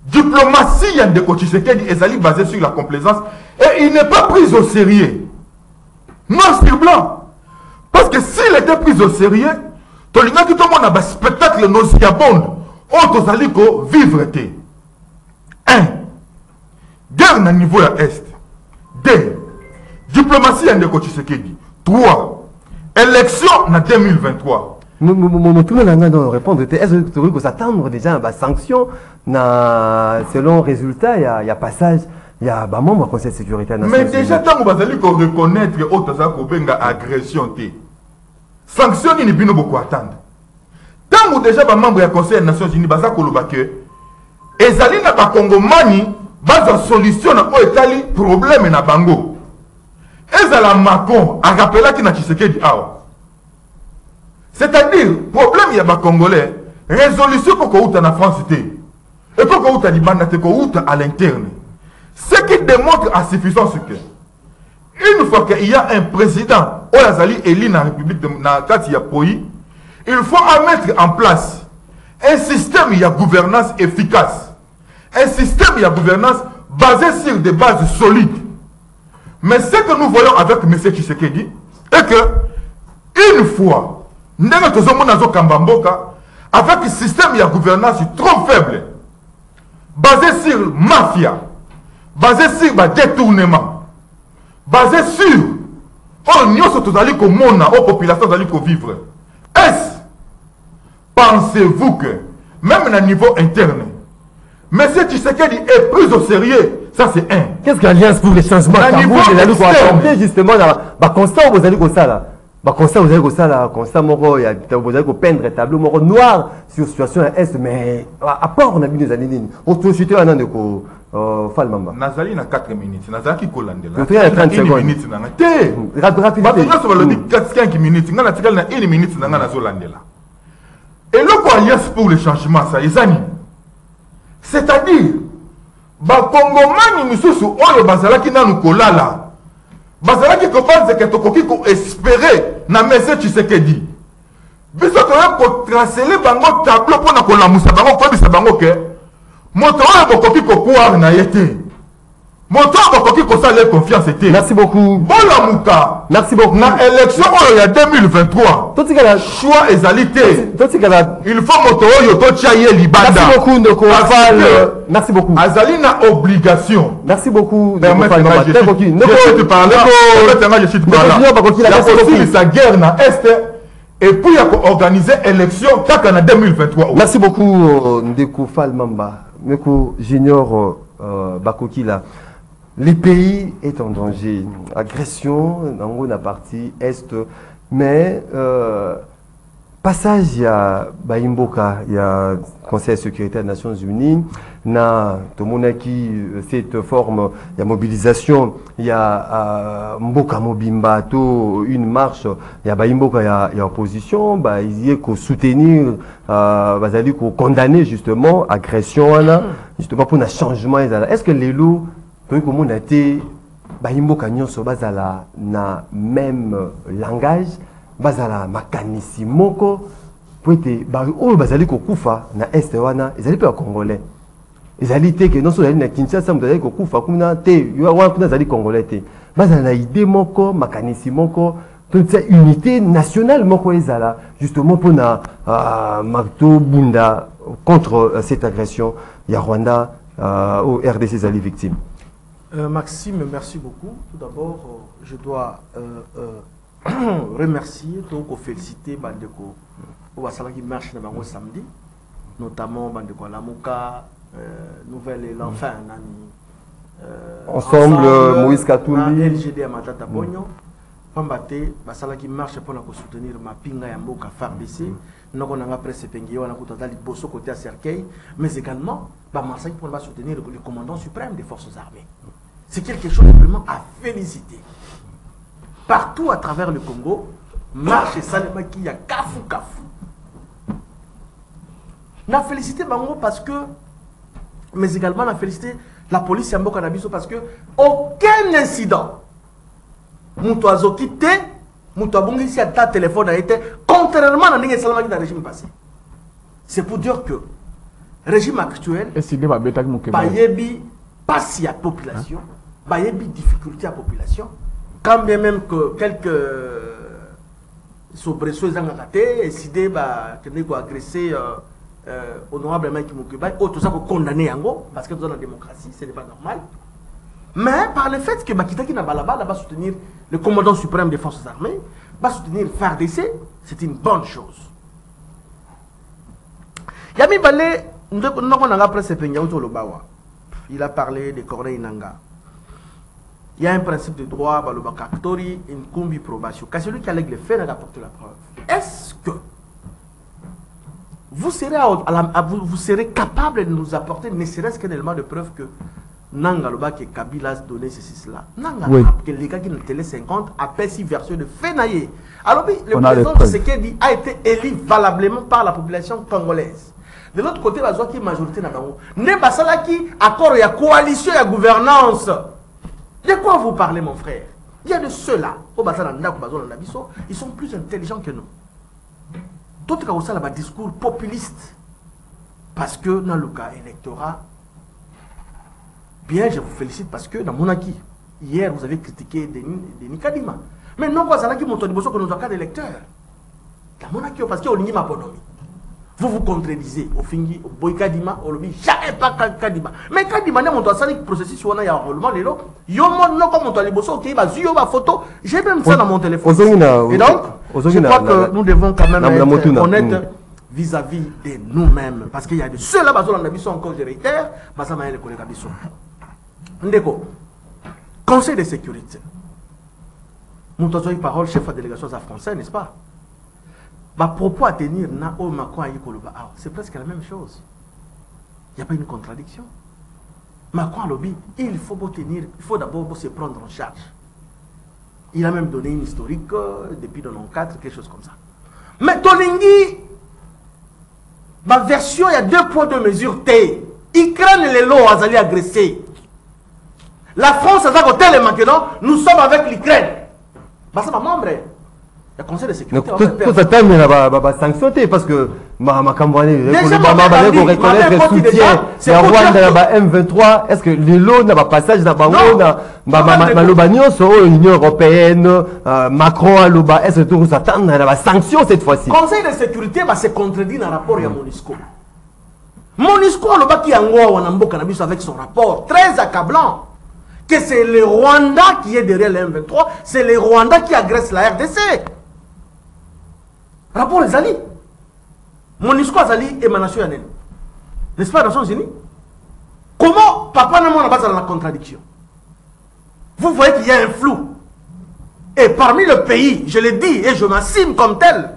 S5: diplomatie, il y a des coachs qui est basée sur la complaisance et il n'est pas pris au sérieux. Noir sur blanc. Parce que s'il était pris au sérieux, tout le monde a un spectacle nauséabond. On doit vivre. 1. Guerre au niveau de l'Est. 2. Diplomatie, il y a des coachs qui dit. 3. Élection en 2023.
S1: Tout le monde a répondre. Est-ce que vous s'attendre déjà à des sanctions selon résultat? Il y a passage, il y a un membre du Conseil de sécurité nationale.
S5: Mais déjà, tant que vous allez reconnaître que vous avez agression, sanctions, il n'y a beaucoup attendre. Tant que déjà un membre du Conseil des Nations Unies, vous avez et Zali na Bakongomani, base solution au Italie problème na Bango. Ezala Macron a rappelé qu'il n'a Tshisekedi awa. C'est-à-dire, problème il y a des Congolais, résolution pour qu'on ait en France et pour qu'on ait à l'interne. Ce qui démontre à suffisance que, une fois qu'il y a un président, Oyazali élu dans la République de Katiyapoyi, il faut mettre en place un système de gouvernance efficace. Un système de gouvernance basé sur des bases solides. Mais ce que nous voyons avec M. Tshisekedi est que, une fois, avec un système de gouvernance trop faible, basé sur mafia, basé sur détournement, basé sur aux populations vivre. Est-ce, pensez-vous que, même à niveau interne, M. Tshisekedi est pris au sérieux? Ça c'est un.
S1: Qu'est-ce que l'Alliance pour les changements vous allez apporter justement dans constat où vous allez ça là. Constat vous allez ça là, constat moro, vous allez peindre un tableau moro noir sur situation à est, mais à part on a vu des années on te chuter un an de ko Falmamba.
S5: Nazali na 4 minutes, Nazali qui colandela.
S1: Vous avez 30 secondes.
S5: 1 minute na ngate. Rapidement. Ba le 4-5 minutes, ngana tikala na 1 minute na ngana zo landela. Et le Alliance pour le changement ça ezani. C'est-à-dire Bakongomani misusu oyo bazalaki nanu kolala bazalaki kobanze ke tokoki ko espérer na message Tshisekedi biso toya ko tracer bango tableau pona ko lamusa bango ko bisa bango ke moto oyo bokoki ko pouvoir na yete moto akoki kosala confiance te.
S1: Merci beaucoup.
S5: Bolamuka.
S1: Merci beaucoup.
S5: Na élection il y a 2023.
S1: Totikala
S5: Choix ezalité.
S1: Totikala.
S5: Il faut moto oyo to tia libanda.
S1: Merci beaucoup Ndeko Fall. Merci beaucoup.
S5: Azali na obligation.
S1: Merci beaucoup
S5: Ndeko Fall. Je te parle. Je suis parle. La guerre na est et puis il a organisé élection en 2023.
S1: Merci beaucoup Ndeko Fall Mamba. Ndeko Junior Bakoki là. Le pays est en danger. Agression dans la partie est, mais passage il y a Baimboka, il y a Conseil de sécurité des Nations Unies, na tout le monde qui cette forme, il y a mobilisation, il y a Mboka Mobimba, une marche, il y a Baimboka, il y a opposition, il y a qu'au soutenir, qu'au condamner justement agression là, justement pour un changement. Est-ce que les loups comme on a été Baimboka nyonso bazala na même langage, bazala makanisi moko pour être o bazali ko kufa na est wana ezali pe congolais ezali te que non so na Kinshasa mutali ko kufa kuna te yo wana kuna zali congolais te bazala na idée moko makanisi moko toute cette unité nationale moko ezala justement pour na Marto Bunda contre cette agression ya Rwanda au RDC zali victime.
S3: Maxime, merci beaucoup. Tout d'abord, je dois remercier, donc féliciter Bandeko qui marche dans samedi, notamment Bandeko Lamuka, Nouvelle Élan, enfin,
S1: ensemble, Moïse Katoumi,
S3: LGD Matata Bonyo, Pambate, Basala qui marche pour soutenir ma pinga Yamboka FARDC, nous avons presse Pengio, on a côté Bosso côté à Cercueil, mais également, Marseille pour soutenir le commandant suprême des forces armées. C'est quelque chose de vraiment à féliciter. Partout à travers le Congo, marche et Salema qui y a Kafou. On a félicité Bango parce que, mais également on a félicité la police Yambo Canabiso parce que aucun incident, Moutouazo quitté, Moutouabongi si à ta téléphone a été, contrairement à l'année Salema qui dans le régime passé. C'est pour dire que le régime actuel, Bayebi, passe à la population. Il y a des difficultés à la population. Quand bien même que quelques soubresauts ont décidé d'agresser honorablement qui m'occupe, tout ça pour condamner Yango, parce que nous sommes en démocratie, ce n'est pas normal. Mais par le fait que Bakita qui n'a pas là-bas va soutenir le commandant suprême des forces armées, va soutenir FARDC, c'est une bonne chose. Yami Balé, nous avons presse Penyauto Lobawa. Il a parlé de Corneille Nanga. Il y a un principe de droit, une combi probation. Car celui qui allègue les faits n'a apporté la preuve. Est-ce que vous serez capable de nous apporter ne serait-ce qu'un élément de preuve que Nanga Loba que Kabila a donné ceci, cela. Nanga que les gars qui ont télé 50 appellent si version de Fenaye. Alors le président de Tshisekedi a été élu valablement par la population congolaise. De l'autre côté, la qui est majorité dans le monde. Ne basala qui accord, il y a coalition, il y a gouvernance. De quoi vous parlez, mon frère? Il y a de ceux-là, ils sont plus intelligents que nous. D'autres cas, ça, un discours populiste. Parce que dans le cas électoral, bien, je vous félicite parce que dans mon acquis, hier, vous avez critiqué Denis Kadima. Mais non, quoi, ça qui montre que nous avons cas d'électeurs. Dans mon acquis, parce qu'il y a une autonomie. Vous vous contredisez au fingi, au boy Kadima, au lobby, jamais pas Kadima. Mais Kadima, on doit savoir que processus sur un enrôlement, les lots, yo mon comme on doit les bosser, ok, bah, zio, ma photo, j'ai même ça dans mon téléphone. Et donc, je crois que nous devons quand même être honnêtes vis-à-vis de nous-mêmes. Parce qu'il y a de ceux-là, bah, on a vu encore, je réitère, bah, ça m'a les collègues Abisson. Ndeko, Conseil de sécurité. Nous avons une parole, chef de la délégation française, n'est-ce pas? Bah, propos à tenir na o Macron c'est presque la même chose. Il n'y a pas une contradiction. Macron a lobby, il faut tenir, il faut d'abord se prendre en charge. Il a même donné une historique depuis 94, quelque chose comme ça. Mais Tolingi, ma version, il y a 2 poids 2 mesures T. Ukraine et les lots ont allé agresser. La France a dit maintenant, nous sommes avec l'Ukraine. Bah, ça va membre. Le Conseil de sécurité.
S1: Tout ça time va sanctionner parce que ma campagne reconnaître le soutien c'est Rwanda na M23 est-ce que les lots na passage na bango na lobanio sur l'Union européenne Macron a loba est-ce que tout s'attend na sanction cette fois-ci.
S3: Conseil de sécurité va se contredire dans le rapport ya MONUSCO. MONUSCO loba ki yango wana mboka na biso avec son rapport très accablant que c'est le Rwanda qui est derrière le M23, c'est le Rwanda qui agresse la RDC. Rapport les alliés. MONUSCO Azali émanation yanel. N'est-ce pas, Nations Unies? Comment papa n'a pas dans la contradiction? Vous voyez qu'il y a un flou. Et parmi le pays, je le dis et je m'assume comme tel,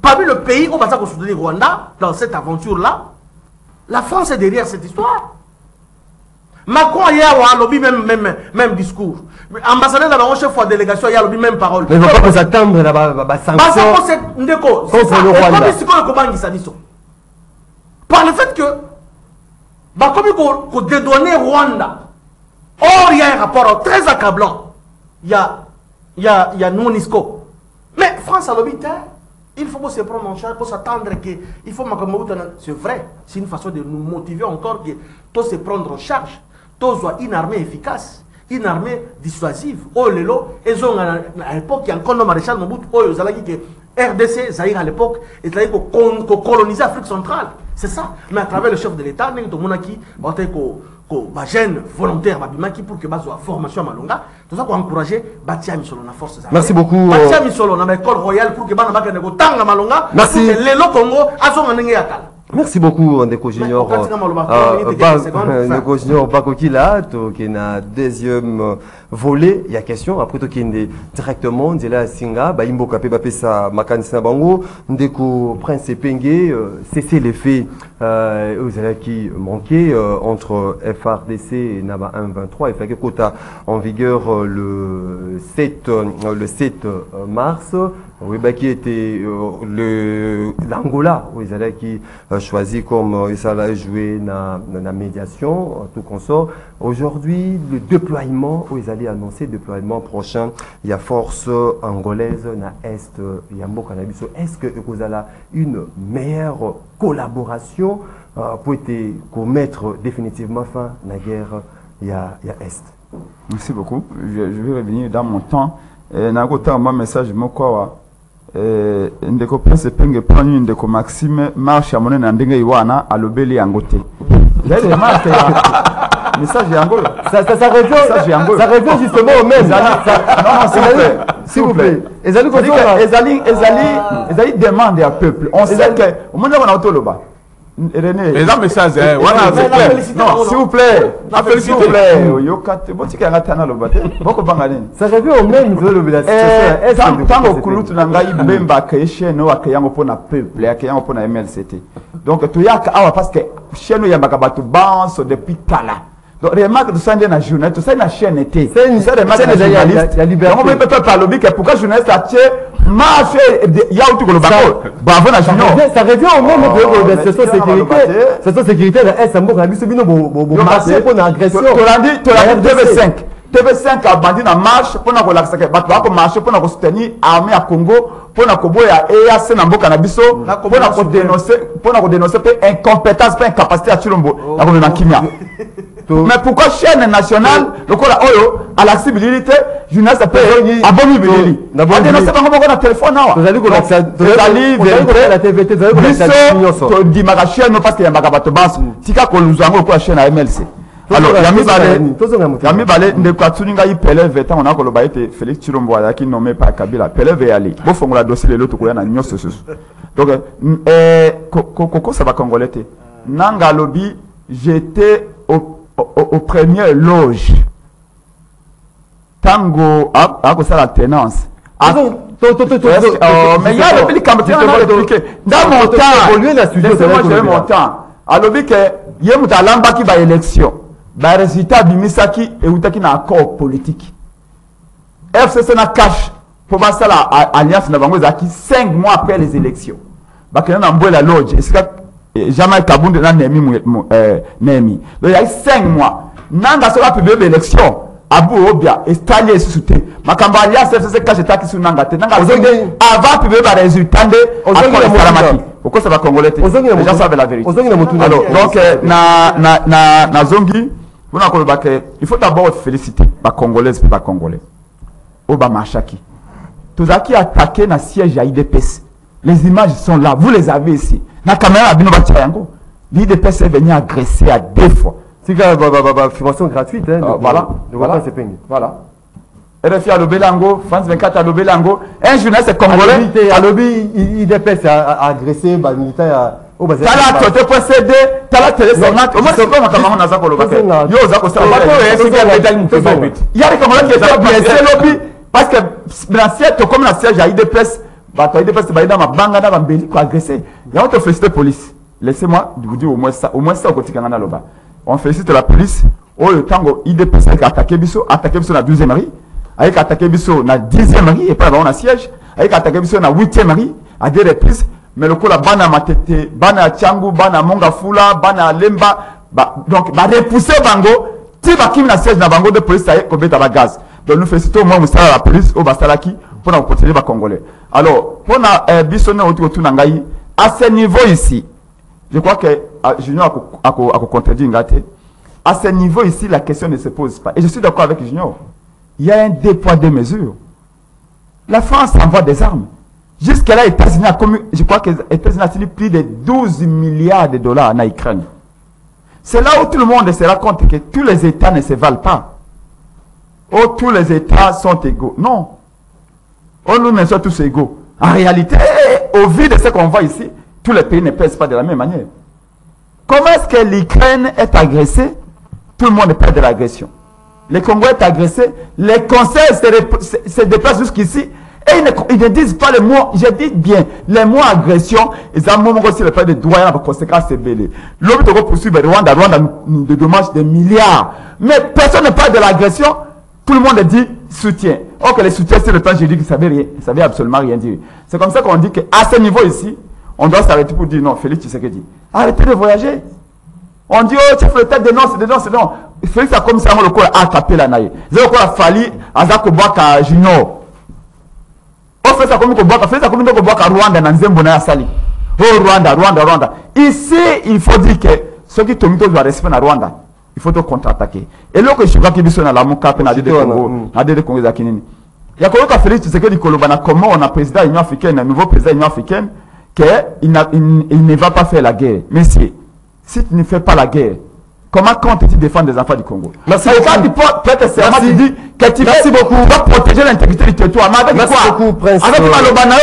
S3: parmi le pays où on va soutenir Rwanda dans cette aventure-là, la France est derrière cette histoire. Macron hier a lobby même discours. Ambassadeur de la chef de délégation il a lobby même parole.
S1: Mais il ne faut pas s'attendre à la sanction.
S3: Par le fait que comme qu'on dédouaner Rwanda. Or il y a un rapport très accablant. Il y a MONUSCO. Mais France a lobby il faut se prendre en charge pour s'attendre qu'il faut c'est vrai, c'est une façon de nous motiver encore que tout se prendre en charge. Tout soit une armée efficace, une armée dissuasive. Oh lelo, ils ont à l'époque il y a encore le maréchal Mobutu, oh ils ont dit que RDC, Zaïre à l'époque, ils ont dit qu'on colonisait l'Afrique centrale. C'est ça. Mais à travers le chef de l'État, nous avons dit que jeunes volontaires pour que la formation à Malonga, tout ça pour encourager Batia Misolo na force.
S1: Merci beaucoup.
S3: Batia Misolo na l'école royale pour que Bana Baka nego tanga Malonga.
S1: Merci.
S3: Lelo Congo azonga nenge yakala.
S1: Merci beaucoup, Ndeko Junior. Ndeko Junior Bakokila, qui est na deuxième volet. Il y a question. Après, qui est directement, de la Singa, Imbo Kapé Bapesa Makanisna Bango, Ndeko Prince Penge, cesser les faits qui manquaient entre FRDC et Naba 1-23. Il fait que quota en vigueur le 7 mars. Oui, qui était l'Angola, oui, qui choisi comme il s'allait jouer dans la médiation, tout consort. Aujourd'hui, le déploiement, où ils allaient annoncer le déploiement prochain, il y a force angolaise dans l'Est, il y a Mokanabiso. Est-ce que vous avez une meilleure collaboration pour mettre définitivement fin à la guerre, il y a Est?
S4: Merci beaucoup. Je vais revenir dans mon temps. N'a moi message moi ndeko Prince Penge prend une ndeko Maxime marche à mon ndenge iwana à l'obéli angoté. D'ailleurs remarque message Angola. Ça revient justement au même. Non, s'il vous plaît. Ezali demande à peuple. On sait que au moment où on a autoloba. René.
S6: Les messages
S4: voilà, non, s'il vous plaît. S'il vous plaît.
S1: Ça revient au même
S4: tant au kulutu nangai bemba ke cheno akayango pona peuple akayango pona MLCT. Donc tu yaka awa parce que cheno yambaka batu banso depuis kala. Donc remarque de ça na journée, tout ça na chaîne était. C'est une remarque de journaliste. Il y a liberté. On peut pas parler que pourquoi journaliste a tué marché il y a tout le bako. Bravo na junior.
S1: Ça revient au même de cette sécurité. Cette sécurité là est mot rabiso bino bo marché pour une agression.
S4: TV5 a bandit na marche pour na relaxer que bato ba marcher pour na soutenir armée à Congo pour na koboya EAC na mboka na biso pour na dénoncer incompétence pas incapacité à Chilombo na ko na kimia. Mais pourquoi chaîne nationale le quoi oyo à l'accessibilité journaliste peut abonner belili na dénoncer pas ko na téléphone na
S1: vous allez ko la TVT vous allez ko
S4: to di maka chaîne parce que ya maka bato bas tika ko luzango ko chaîne à MLC. Alors, Yami Balé, ne Kwatuninga y Peleve, tant on a colobaï Félix Chilombo qui nommé par Kabila, Peleve Ali. Bon, faut la dossier de l'autre courant à Nyos. Donc, Coco, ça va congolais. Nanga Lobby, j'étais au premier loge. Tango, à cause de la tenance. Mais il y a le pays qui m'a expliqué. Dans mon temps, à Lobby, il y a un lamba qui va élection. Bah, résultat bimisaki et outaki na accord politique. FCC na cash pour passer la alliance na bango zaki 5 mois après les élections. Bah, qu'il y a un la loge. Et jamais Kabunde na Nemi. Donc, il y a 5 mois. Nanga sera publié l'élection. Abu Obia Estali sous-te makambo alias c'est caché taki sunanga te nanga avant puis ba résultat de Salamati pourquoi ça va congolais les gens savent la vérité alors donc na zongi on a koloba que il faut d'abord féliciter ba congolaises et ba congolais Oba Machaki tous qui attaqué na siège à IDPS les images sont là vous les avez ici na caméra bino ba tyango l'IDPS est venu agresser à 2 fois.
S1: C'est une formation gratuite. Hein,
S4: voilà. Voilà. RFI à l'Obelango, France 24 à l'Obelango. Un journaliste congolais.
S1: À l'Obi, IDPS a agressé les militaires.
S4: Tala tote pour céder, tala télé sonate. Au moins c'est pas ma camarade Naza Koloba. Yo Zako ça. Il y a des Congolais qui étaient blessés lobby parce que dans siège comme la siège à IDPS, bah toi IDPS c'est dans ma banga na bambeli ko agressé. Il y a autre féliciter police. Laissez-moi vous dire au moins ça au côté Kangana Loba. On félicite la police. Oh le tango IDPS a attaqué biso la 12e mari, avec attaqué biso na 10e mari et pas on a siège, avec attaqué biso na 8e mari à des reprises, mais le coup la bana matete, bana Tchangu, bana Mongafula, bana Lemba, donc ba repousser bango, ti ba kim na siège na bango de police ça y est kobeta ba gaz. Donc nous félicitons moi Moussa la police au Bastalaki pour nous protéger ba congolais. Alors, pour na biso na autour nangai à ce niveau ici. Je crois que Junior a contredit Ngate. À ce niveau ici, la question ne se pose pas. Et je suis d'accord avec Junior. Il y a un 2 poids 2 mesures. La France envoie des armes. Jusqu'à là, États-Unis a commis, je crois que les États-Unis a signé plus de 12 milliards de dollars en Ukraine. C'est là où tout le monde se rend compte que tous les États ne se valent pas. Oh, tous les États sont égaux. Non. Oh, nous ne sommes tous égaux. En réalité, au vu de ce qu'on voit ici, tous les pays ne pèsent pas de la même manière. Comment est-ce que l'Ukraine est agressée? Tout le monde perd de l'agression. Le Congo est agressé, les conseils se déplacent jusqu'ici et ils ne disent pas les mots, je dis bien, les mots agression, ils ont aussi le fait de doyen pour conséquences belées. L'homme de poursuivre Rwanda de dommages de milliards. Mais personne ne parle de l'agression, tout le monde dit soutien. Or que le soutien, c'est le temps, j'ai dit qu'il ne savait absolument rien dire. C'est comme ça qu'on dit qu'à ce niveau ici, on doit s'arrêter pour dire non, Félix Tshisekedi. Arrêtez de voyager. On dit, oh, chef l'État dénonce. Félix a comme ça, on le coup a tapé la naïe. C'est quoi a fallu à Zakobaka Junior. On fait ça comme Kobaka, fait ça comme Kobaka Rwanda, dans Zembona Sali. Oh, Rwanda. Ici, il faut dire que ceux qui tombent doivent respecter la Rwanda. Il faut contre-attaquer. Et là, que je crois qu'il y a la Mouka, il y a des Congos, il y a quoi Félix Tshisekedi Kolobana, comment on a président de l'Union africaine, un nouveau président de l'Union africaine, qu'il ne va pas faire la guerre. Messieurs, si tu ne fais pas la guerre, comment comptes-tu défendre les enfants du Congo? Merci beaucoup. Quand tu prêtes serment, tu dis que tu vas protéger l'intégrité du territoire. Mais avec
S1: merci
S4: quoi?
S1: beaucoup, Prince.
S4: Avec Malobana,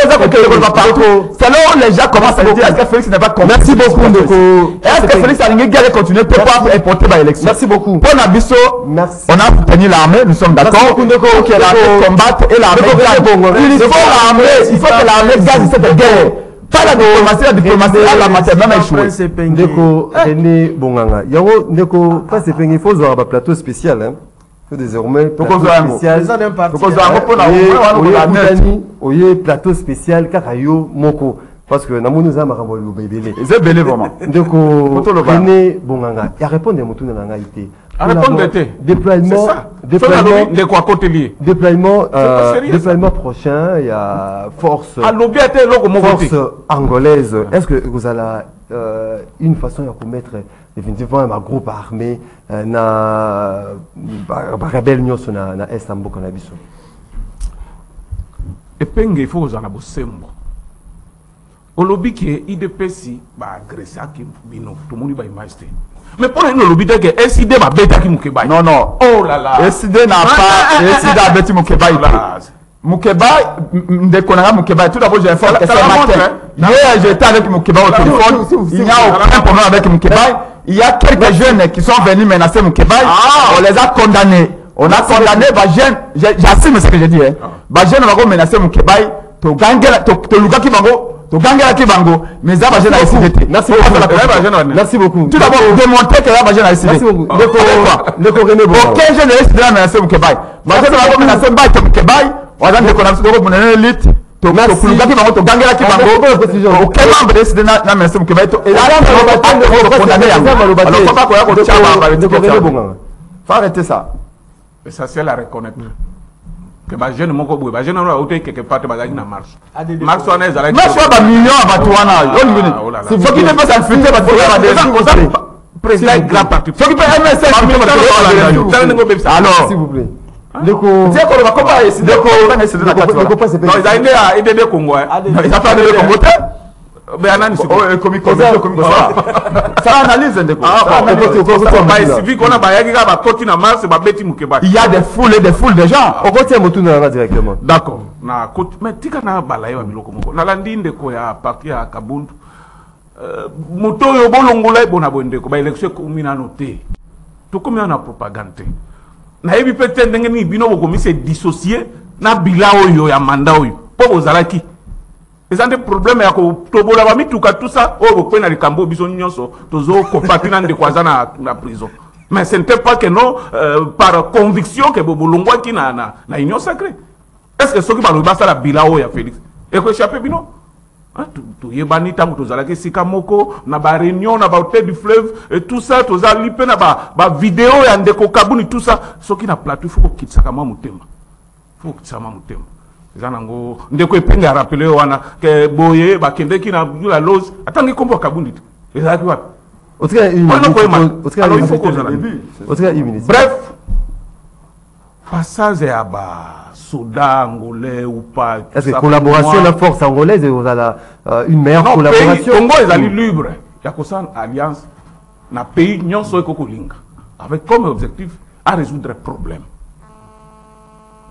S4: c'est là où les gens commencent à dire est-ce que Félix n'est pas content?
S1: Merci beaucoup, Ndeko.
S4: Est-ce que Félix a une guerre continuer peut pas importer l'élection?
S1: Merci beaucoup.
S4: Pour Nabiso, on a soutenu l'armée, nous sommes d'accord. Il faut que l'armée combatte et l'armée gagne. Il faut que l'armée gagne cette guerre. Pas la diplomatie, la matière même échouée.
S1: Ndeko René Bonganga. Yango Ndeko Prince Epenge, il faut avoir un plateau spécial. Hein. Il faut désormais plateau spécial. Oye plateau spécial Kakayo Moko. Parce que Namounou Zamarambo Loubébélé.
S4: C'est belé vraiment.
S1: Ndeko René Bonganga. Il répond à Moutouna Nangaïté. Déploiement prochain, il y a force angolaise. Est-ce que vous avez une façon de mettre définitivement un groupe armé na rebelle nyonso na est amboka na biso?
S6: Epenge il faut uzana bosembo. Olobi ke IDPS ba agressé ki bino to moni ba imagine. Mais pour nous, l'objet que SID va bêta qui Moukébaï.
S4: Non.
S6: Oh là là.
S4: SID n'a pas. SID a bêti Moukébaï. Moukébaï, Ndekonara Moukébaï. Tout d'abord, j'ai informé que c'est matin. Hier, j'étais avec Moukébaï au téléphone. Il n'y a aucun problème avec Moukébaï. Il y a quelques jeunes qui sont venus menacer Moukébaï. On les a condamnés. On a condamné les jeunes. J'assume ce que j'ai dit. Les jeunes vont menacer Moukébaï. Tu gagnes qui Bango, mais ça va générer SIDT.
S1: Merci beaucoup.
S4: Tout d'abord, démontrer que ça va générer SIDT. Aucun jeune ne reste de la menacer Moukébaï. Mais ça va menacer Moukébaï. On va dire qu'on a besoin de l'élite. Aucun membre de SIDT n'a menacé Moukébaï. Et là, on va pas condamner. Alors, faut arrêter ça.
S6: Et ça, c'est la reconnaître. Que ma jeune mon cobo, ma jeune on a ôté quelque part, ma gagne na marche. Marche on est à la.
S4: Marche pas million à Batouana. C'est faut qu'il ne passe à fuiter Batouana.
S6: Président grand parti.
S4: Faut qu'il passe MSF. Alors,
S1: s'il vous plaît.
S4: Deko. C'est quoi le combat ici? Deko.
S6: Non, ils a aidé des Congo. Ils a pas aidé des Congo. Mais Anani c'est quoi?
S4: Ça analyse Deko. Il y a des foules et des foules de gens.
S1: On retient Motuna directement.
S6: D'accord. Mais tika na balaye wa biloko moko. Na landi ndeko ya parti ya Kabundu. Moto yo bolongola bona bondeko ba election komina noté. To komina na propagande. Na yebi peut-être ndenge ni bino bokomi se dissocier na bila oyo ya manda oyo. Po bozalaki. Et des problèmes ya ko tobola ba mituka tout ça o ko na likambo biso nyonso tozo ko patina de kwaza na prison. Mais ce n'était pas que non par conviction que bobolongwa ki na union sacrée. Est-ce que ce qui va le basa la bilao ya Félix et ko échappé bino to yebani tango tozalaki sika moko na ba réunion na ba hôtel du fleuve et tout ça tozali pe na ba vidéo ya ndeko Kabuni tout ça ce qui na plateau faut ko kitsaka ma mutema. Faut que ça ma mutema. Zanango ndeko epenga rappeler wana ke boye bakende ki na la lose atangi kombo Kabundi ezaki wapi bref passage à bas soda angolais ou pas
S1: est-ce que collaboration la force angolaise vous a une meilleure collaboration
S6: Congo est allé libre ya kosan alliance na pays nyonso ekokolinga avec comme objectif à résoudre problème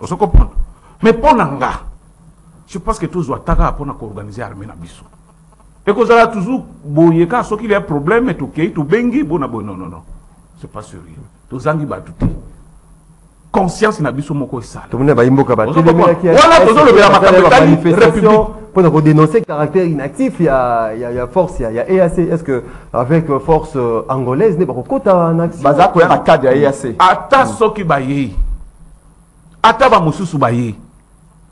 S6: on se comprend. Mais pour Nanga, je pense que tous doivent organiser l'armée na biso. Et que ça toujours boyeka ce qu'il y a un problème et tout tout bengi bon non. C'est pas sérieux. Tous angi batuti. Conscience na biso moko sala.
S1: Tout le monde va imboka battu.
S6: Voilà toujours le
S1: manifestation pour dénoncer caractère inactif il y a force il y a EAC est-ce que avec force angolaise n'est pas côté en action.
S4: Bazako ya cadre ya EAC.
S6: Ata soki baye. Ata ba mususu baye.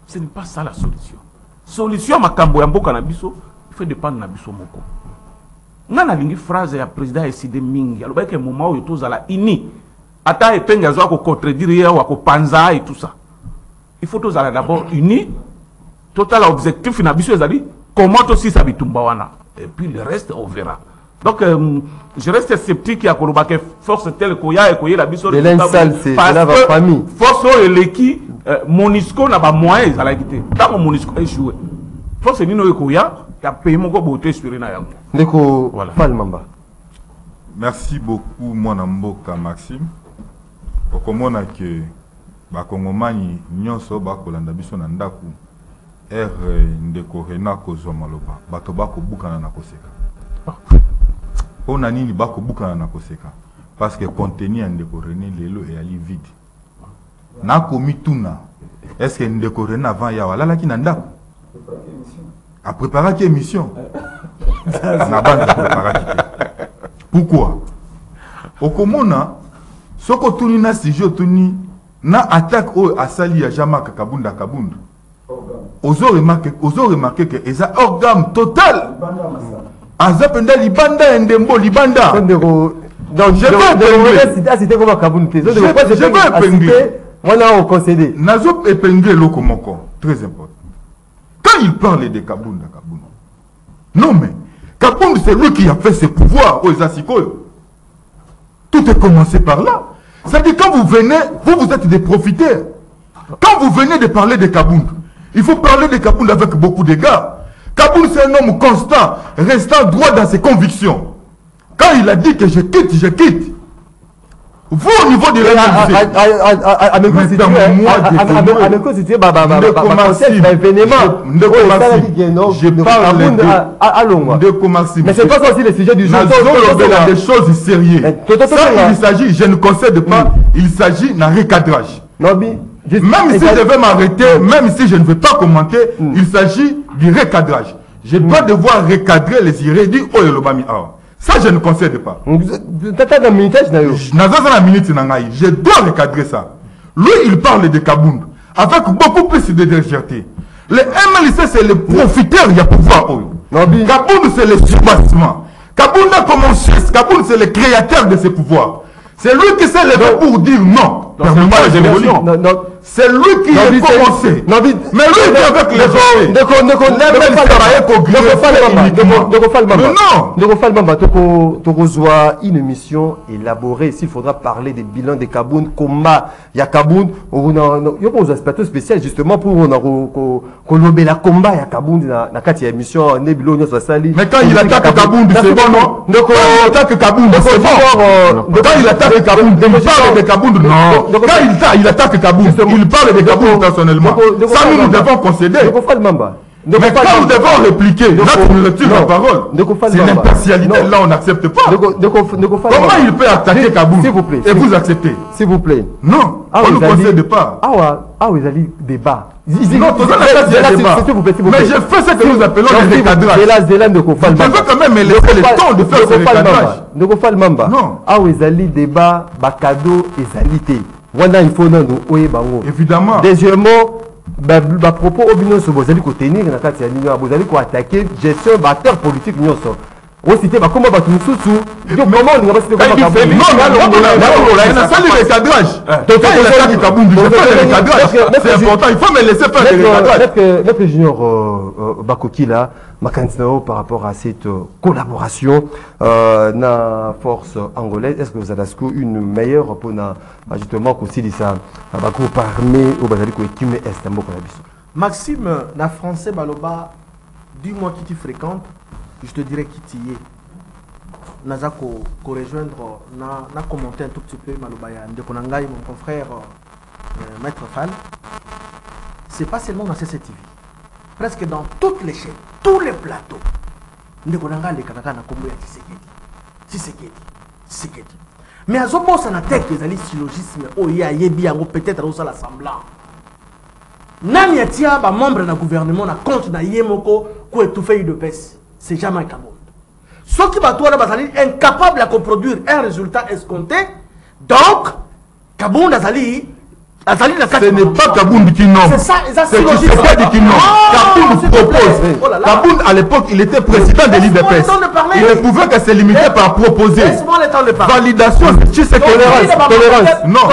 S6: Ce n'est pas ça la solution. Solution makambo ya mboka na biso, il faut dépendre na biso moko. Ngana lingi phrase ya président Eside Mingi, alors que moment où tozala ini, ata epenga zo ko contredire wa ko panza et tout ça. Il faut tozala d'abord uni, total objectif na biso ezali comment aussi ça bitumba wana et puis le reste on verra. Donc je reste sceptique à koloba que force telle koya et koya la biso
S1: de l'insal c'est la famille.
S6: Force eleki Monisco n'a pas moyen à la quitter. Tant que Monisco a échoué. Force ni no koya ya pays moko boté espérer na yango.
S1: Ndeko Palmamba.
S5: Merci beaucoup mon amboka Maxime. Pour komona que ba kongomani nyonso ba kolanda biso na ndaku ndeko Rena kozwa maloba. Bato ba ko bukana na koseka. On a nini ba ko bukana na koseka parce que contenu ndeko René lelo et ali vide. Na komi tuna est-ce que ndeko René avant ya wala ki na ndako a préparé qui émission na bande préparé pourquoi okomona soko tuni na sujet tuni na attaque o asali ya Jamaka Kabunda ozo remarquer que eza organe total azapenda libanda ndembo libanda
S1: donc je vais voilà, on concédé.
S5: Nazo épinglé Lokomoko, très important. Quand il parle de Kabunda, non mais, Kabunda c'est lui qui a fait ses pouvoirs aux Asikoyo. Tout est commencé par là. C'est-à-dire quand vous venez, vous êtes des profiteurs. Quand vous venez de parler de Kabunda, il faut parler de Kabunda avec beaucoup d'égards. Kabunda c'est un homme constant, restant droit dans ses convictions. Quand il a dit que je quitte. Vous au niveau de
S1: mais c'est pas ça aussi le sujet du jour.
S5: Des choses sérieuses. Ça, il s'agit, je ne concède pas, il s'agit d'un recadrage. Même si je vais m'arrêter, même si je ne vais pas commenter, il s'agit du recadrage. Je dois devoir recadrer les irrédits au Yolobami. Ça, je ne concède pas. Je dois recadrer ça. Lui, il parle de Kabunda avec beaucoup plus de légèreté. Le MLC, c'est le profiteur, il y a pouvoir. Kabunda, c'est le soubassement. Kabunda, comme on cherche, Kabunda, c'est le créateur de ses pouvoirs. C'est lui qui s'est levé pour dire non. Permets-moi les évolutions. C'est lui qui a commencé. Mais lui, il est avec les
S1: autres. Une émission élaborée. S'il faudra parler des bilans de Kaboun, combat, il y a Kaboun. Il y a un plateau spécial justement pour que la combat, il y a Kaboun dans la émission.
S5: Mais quand il attaque Kaboun, c'est bon, non? Quand il attaque Kaboun, c'est bon. Quand il attaque Kaboun, il parle de Kaboun, non. Quand il attaque Kaboun, il parle de Kaboun personnellement. Ça, nous devons concéder. Mais quand nous devons répliquer, là, tu nous retires la parole. C'est l'impartialité, là, on n'accepte pas. Comment il peut attaquer Kaboun et vous acceptez?
S1: S'il vous plaît.
S5: Non, on ne concède pas.
S1: Ah oui, vous allez débat.
S5: Non, mais je fais ce que nous appelons les recadrages. Je veux quand même me laisser le temps de faire ce recadrage.
S1: Non. Ah oui, vous allez débat, cadeau et salité.
S5: Évidemment.
S1: Deuxièmement, propos opinion sur vous allez tenir dans la vous allez attaquer gestion d'acteurs politiques. On cite comment va tout sous comment on va citer
S5: c'est important, il faut me laisser faire le recadrage.
S1: Maître Junior Bakoki là, par rapport à cette collaboration na force angolaise, est-ce que vous avez une meilleure pour justement concilier ça groupe armé au Bazali ko équipe est
S3: Maxime, na français baloba, dis-moi qui tu fréquentes, je te dirais qui tu y es. Naza ko rejoindre na commenter un tout petit peu malobaya ndekonangai mon confrère Maître Fall. C'est pas seulement dans CCTV. Presque dans toutes les chaînes, tous les plateaux. Ndekonanga le kanaka na kombo ya Tshisekedi. Mais à Zobo ça na tête les alliés syllogisme oh ya yebi yango peut-être au sala semblant. Nani atia ba membre na gouvernement na compte na yemoko ko étouffer de pèse. C'est jamais Kaboun. Ceux qui battent incapable à produire un résultat escompté. Donc, Kaboun Azali.
S5: Ce n'est pas Kaboun qui nomme.
S3: C'est ça,
S5: c'est Tshisekedi qui nomme. Kaboun propose. Kaboun à l'époque, il était président de l'IDPS. Il ne pouvait que se limiter par proposer.
S3: Laisse-moi le temps de parler.
S5: Validation de Tshisekedi.
S3: Tolérance. Non.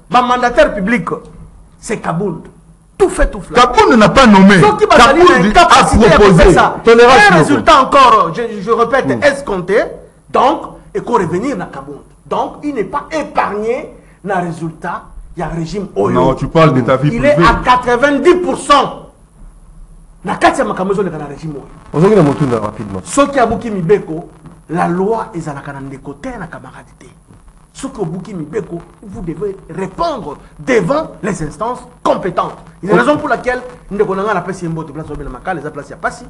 S3: Mandataire public, c'est Kaboun. Tout fait tout flat.
S5: Kaboun n'a pas nommé.
S3: Kaboun a proposé. Un résultat encore, je répète, escompté. Donc, il faut revenir à Kaboun. Donc, il n'est pas épargné dans le résultat. Il y a un régime Oyo.
S5: Non, tu parles de ta vie privée.
S3: Il est à 90%. Na katia makamozo le kana régime Oyo.
S1: Aujourd'hui, on a rapidement.
S3: Ce qui a bouki mibeko, la loi est à la canande côté na camaradité. Ce que vous devez répondre devant les instances compétentes. C'est la raison pour laquelle nous devons la place de place les place pas si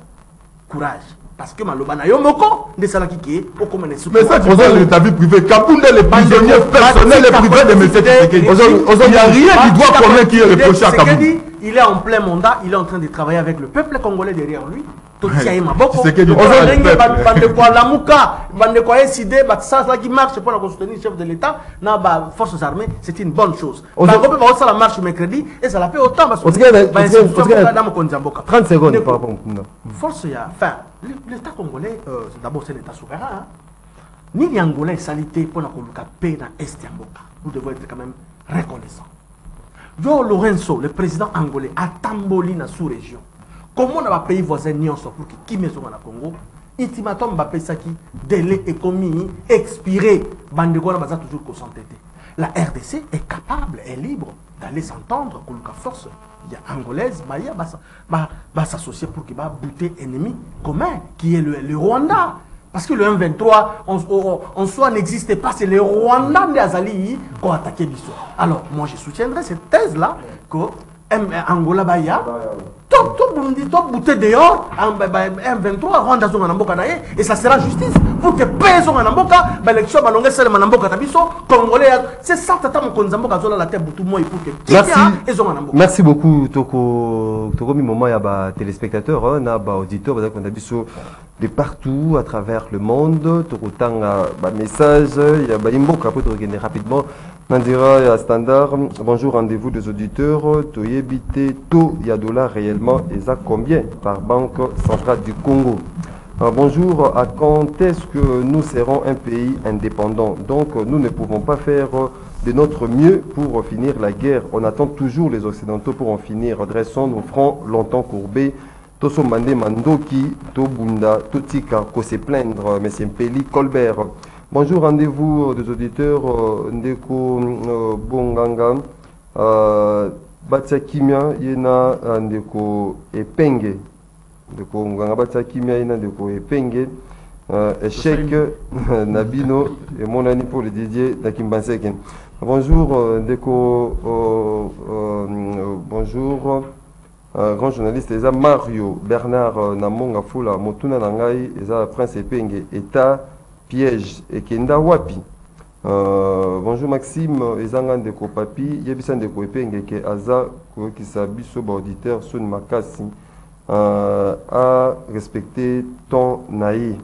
S3: courage. Parce que Malobana Yomoko, de Salaki qui est au commun.
S5: Mais ça, tu parles de ta vie privée. Kaboun est le prisonnier personnel et privé de M. Tshisekedi. Il n'y a rien qui doit connaître qui est reproché à Kaboun.
S3: Il est en plein mandat, il est en train de travailler avec le peuple congolais derrière lui. Tshisekedi marche pour soutenir le chef de l'État dans les forces armées, c'est une bonne chose. Ça la marche mercredi et ça la fait autant.
S1: 30 secondes par rapport
S3: force, enfin, l'État congolais, d'abord c'est l'État souverain. Ni les Angolais salité pour la paix dans l'Est Yamboka. Nous devons être quand même reconnaissants. Joao Lorenzo, le président angolais, a tamboli dans la sous-région. Comment on a pays voisin pour qui met sur le Congo? Ultimatum va payer ça qui délai est commis, expiré. Bandegona va toujours s'entêter. La RDC est capable, est libre d'aller s'entendre avec la force angolaise, va s'associer pour qu'il va buter ennemi commun qui est le Rwanda. Parce que le M23 en soi n'existait pas, c'est le Rwanda des Azali qui ont attaqué Bissau. Alors moi je soutiendrai cette thèse-là que Angola Baya. Tout bouté dehors, M23, Rwanda Zonga Namboka Daye, et ça sera justice. Pour que paix Zonga Namboka, l'élection Balonga Sele Manamboka Tabiso, Congolais, c'est ça, Tata Mokonzamboka Zola la tête Boutou Moi pour que
S1: merci beaucoup, Toko Mimomo, il y a des téléspectateurs, il y a des auditeurs, il y a des de partout à travers le monde. Toko Tang, message, il y a des Mboka pour te regarder rapidement. Nandira Standard, bonjour, rendez-vous des auditeurs. Toyebite, to, il y a dollars réellement, et ça combien par Banque Centrale du Congo? Bonjour, à quand est-ce que nous serons un pays indépendant? Donc nous ne pouvons pas faire de notre mieux pour finir la guerre. On attend toujours les Occidentaux pour en finir. Dressons nos fronts longtemps courbés. Toso Mande Mandoki, Tobunda, Totika, ko se plaindre, M. Mpeli Colbert. Bonjour, rendez-vous des auditeurs Ndeko Bonganga, Batia Kimia, Yena Ndeko Epenge. Ndeko Nganga Batia Kimia, Yena Ndeko Epenge. Échec Nabino et mon ami pour le Didier Nakimbanseke. Bonjour Ndeko, bonjour. Grand journaliste, Eza Mario Bernard Namonga Fula Motuna Nangai, Eza Prince Epenge, État piège et Kenda Wapi. Bonjour Maxime, Ezanga Ndeko Papi, Yebisa Ndeko Epenge, ke Aza qui s'habille sur auditeur Son Makasi, à respecter ton naï.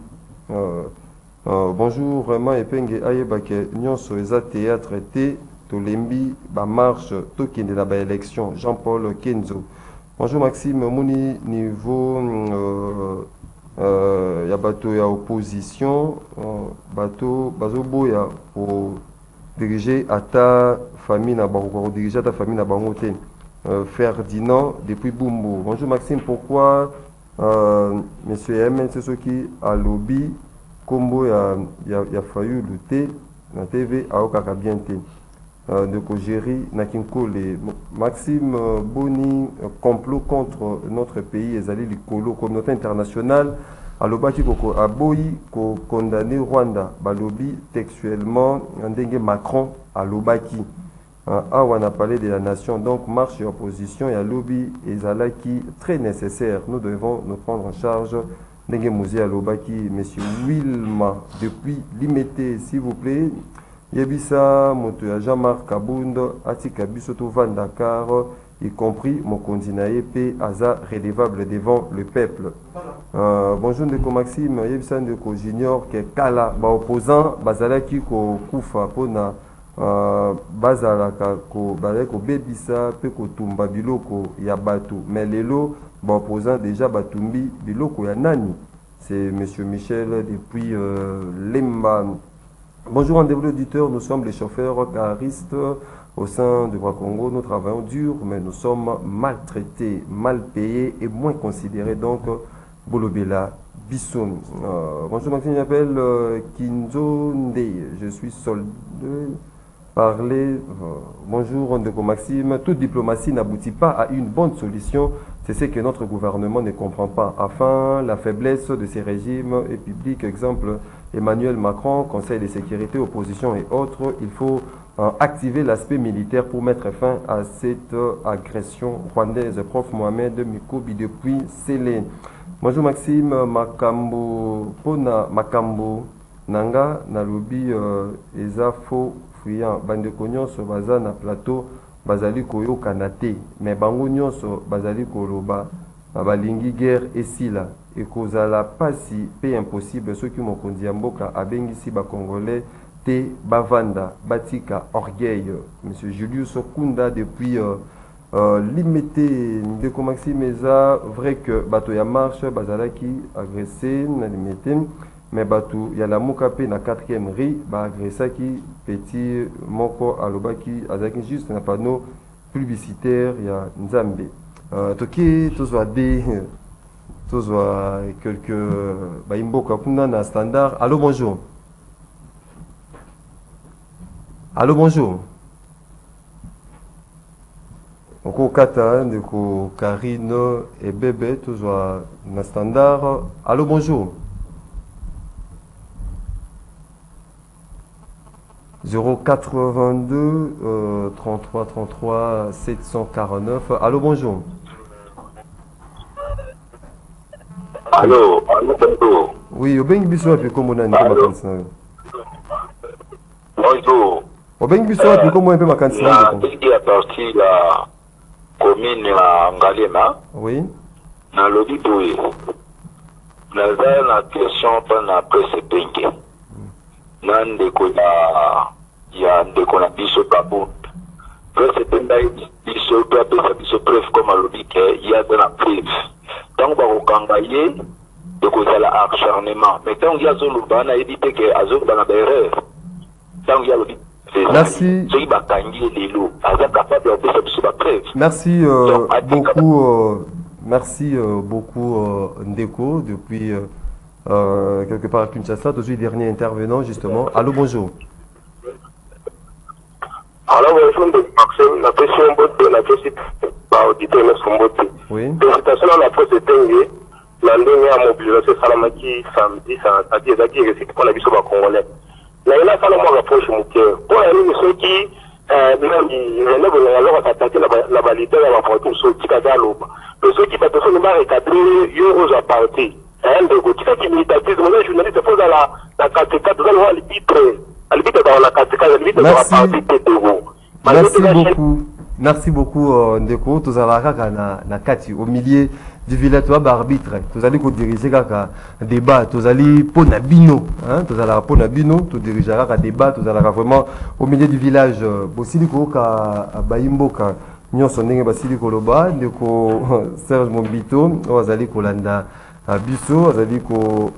S1: Bonjour vraiment Epenge, Ayeba ke Nyonso Eza théâtre té, Tolembi, ba marche, Tokende la ba élection, Jean-Paul Kenzo. Bonjour Maxime, Mouni niveau ya bateau ya opposition, bateau bazobo ya pour diriger à ta famille na bango, diriger à ta famille na bangote. Ferdinand depuis Bumbo. Bonjour Maxime, pourquoi Monsieur M, c'est ce qui a lobby combo ya fallu lutter na TV à Okakabiente. De Kogéry, Nakinkole, Maxime Boni, complot contre notre pays, Ezali Likolo, communauté internationale, Alobaki Koko Aboyi, condamné Rwanda, Balobi textuellement, Ndenge Macron, Alobaki. On a parlé de la nation, donc marche et opposition, et Alobi et Zalaki, très nécessaire. Nous devons nous prendre en charge. Ndenge Mouzi Alobaki, Monsieur Wilma, depuis Limité, s'il vous plaît. Yebisa, Motoya Jean-Marc Kabundo, Atika Bisoto Van Dakar, y compris mon continent P. Aza, redevable devant le peuple. Bonjour Ndeko Maxime, Yebisa Ndeko Junior, qui est Kala, opposant, Bazalaki ko Kufa, Pona, Bazalaka ko Baleko Bebisa, Peko Tumba Biloko, Yabatu, mais Lelo, opposant déjà Batumbi, Biloko Yanani. C'est Monsieur Michel depuis Lemba. Bonjour rendez-vous auditeurs, nous sommes les chauffeurs caristes au sein du Bras-Congo. Nous travaillons dur, mais nous sommes maltraités, mal payés et moins considérés. Donc, Bolobela Bisson. Bonjour Maxime, je m'appelle Kinzo Nde. Je suis soldé. Parler. Bonjour Ndeko Maxime. Toute diplomatie n'aboutit pas à une bonne solution. C'est ce que notre gouvernement ne comprend pas. Enfin, la faiblesse de ces régimes est publique. Exemple, Emmanuel Macron, Conseil de sécurité, opposition et autres. Il faut activer l'aspect militaire pour mettre fin à cette agression rwandaise. Prof Mohamed Mikobi depuis Sélé. Bonjour Maxime, Makambo, Pona Makambo, Nanga, Nalobi, Ezafo, Fuyant, Bandeko Nyonso, Baza na plateau, Bazali Koyo Kanate, mais Bango Nyonso, Bazali Koloba, Balingi guerre et Sila, et Kozala Pasi, P impossible, ceux qui m'ont conduit à Mboka, Abengisi Congolais, T Bavanda, Batika, Orgueil, Monsieur Julius Okunda depuis Limité, Ndeko Maxime Eza, vrai que Batoya marche, Bazalaki agressé, Limité. Mais Batou, il y a la Moukape na 4e riz, agressaki, petit, Moko, Alobaki, Azaki, juste un panneau publicitaire, il y a Nzambe. Toki, tous va des, tous va quelques, Imboka, Puna na standard. Allô, bonjour. Allô, bonjour. Oko Kata, Ndeko Karine et Bébé, tous va na standard. Allô, bonjour. 082 33 33 749. Allô, bonjour.
S7: Allô, bonjour.
S1: Oui, au Bengi Bisso, puis comment on a une
S7: bonjour.
S1: Au Bengi Bisso, puis comment on peut ma cantine.
S7: Il a parti la commune à Ngalema.
S1: Oui.
S7: Dans le Bidoué. Nous avons la question pendant après ce Bengi. Ya ndeko na biso kabund president biso to apesa biso preuve comme alobi ke ya na preuve donc bakokanga ye ekozala action acharnement. Mais quand il y a Zoluba, on a évité que Azoluba n'a pas erreur. Quand il y a le
S1: merci. Merci beaucoup. Merci beaucoup Ndeko depuis quelque part à Kinshasa. Toujours dernier intervenant justement. Allô, bonjour.
S8: Alors bonjour Maxime, la question botte, la question par auditeur mais son botte.
S1: Oui.
S8: Félicitations à la force éteignée. L'année à mobilisation Salamaki samedi, ça a dit que qu'on a vu sur le Congolais. Là il a fallu moi rapproche mon cœur. Pour aller ceux qui même il relève alors attaquer la validité à la porte sur Tikada Loba. Mais ceux qui va personne ne va recadrer Euros à partir. Hein de côté qui militarisme, les journalistes posent la catégorie de l'arbitre.
S1: Merci beaucoup. Merci beaucoup Ndeko. Tous na kati au milieu du village arbitre. Tous allez diriger un débat. Tous allez pour Nabino. Tous allez pour Nabino. Tous diriger un débat. Tous allez vraiment au milieu du village. Bosiliko ka Bayimbo ka nyonso ndenge Basiliko loba. Ndeko Serge Mombito. Ozali kolanda. Busso, vous allez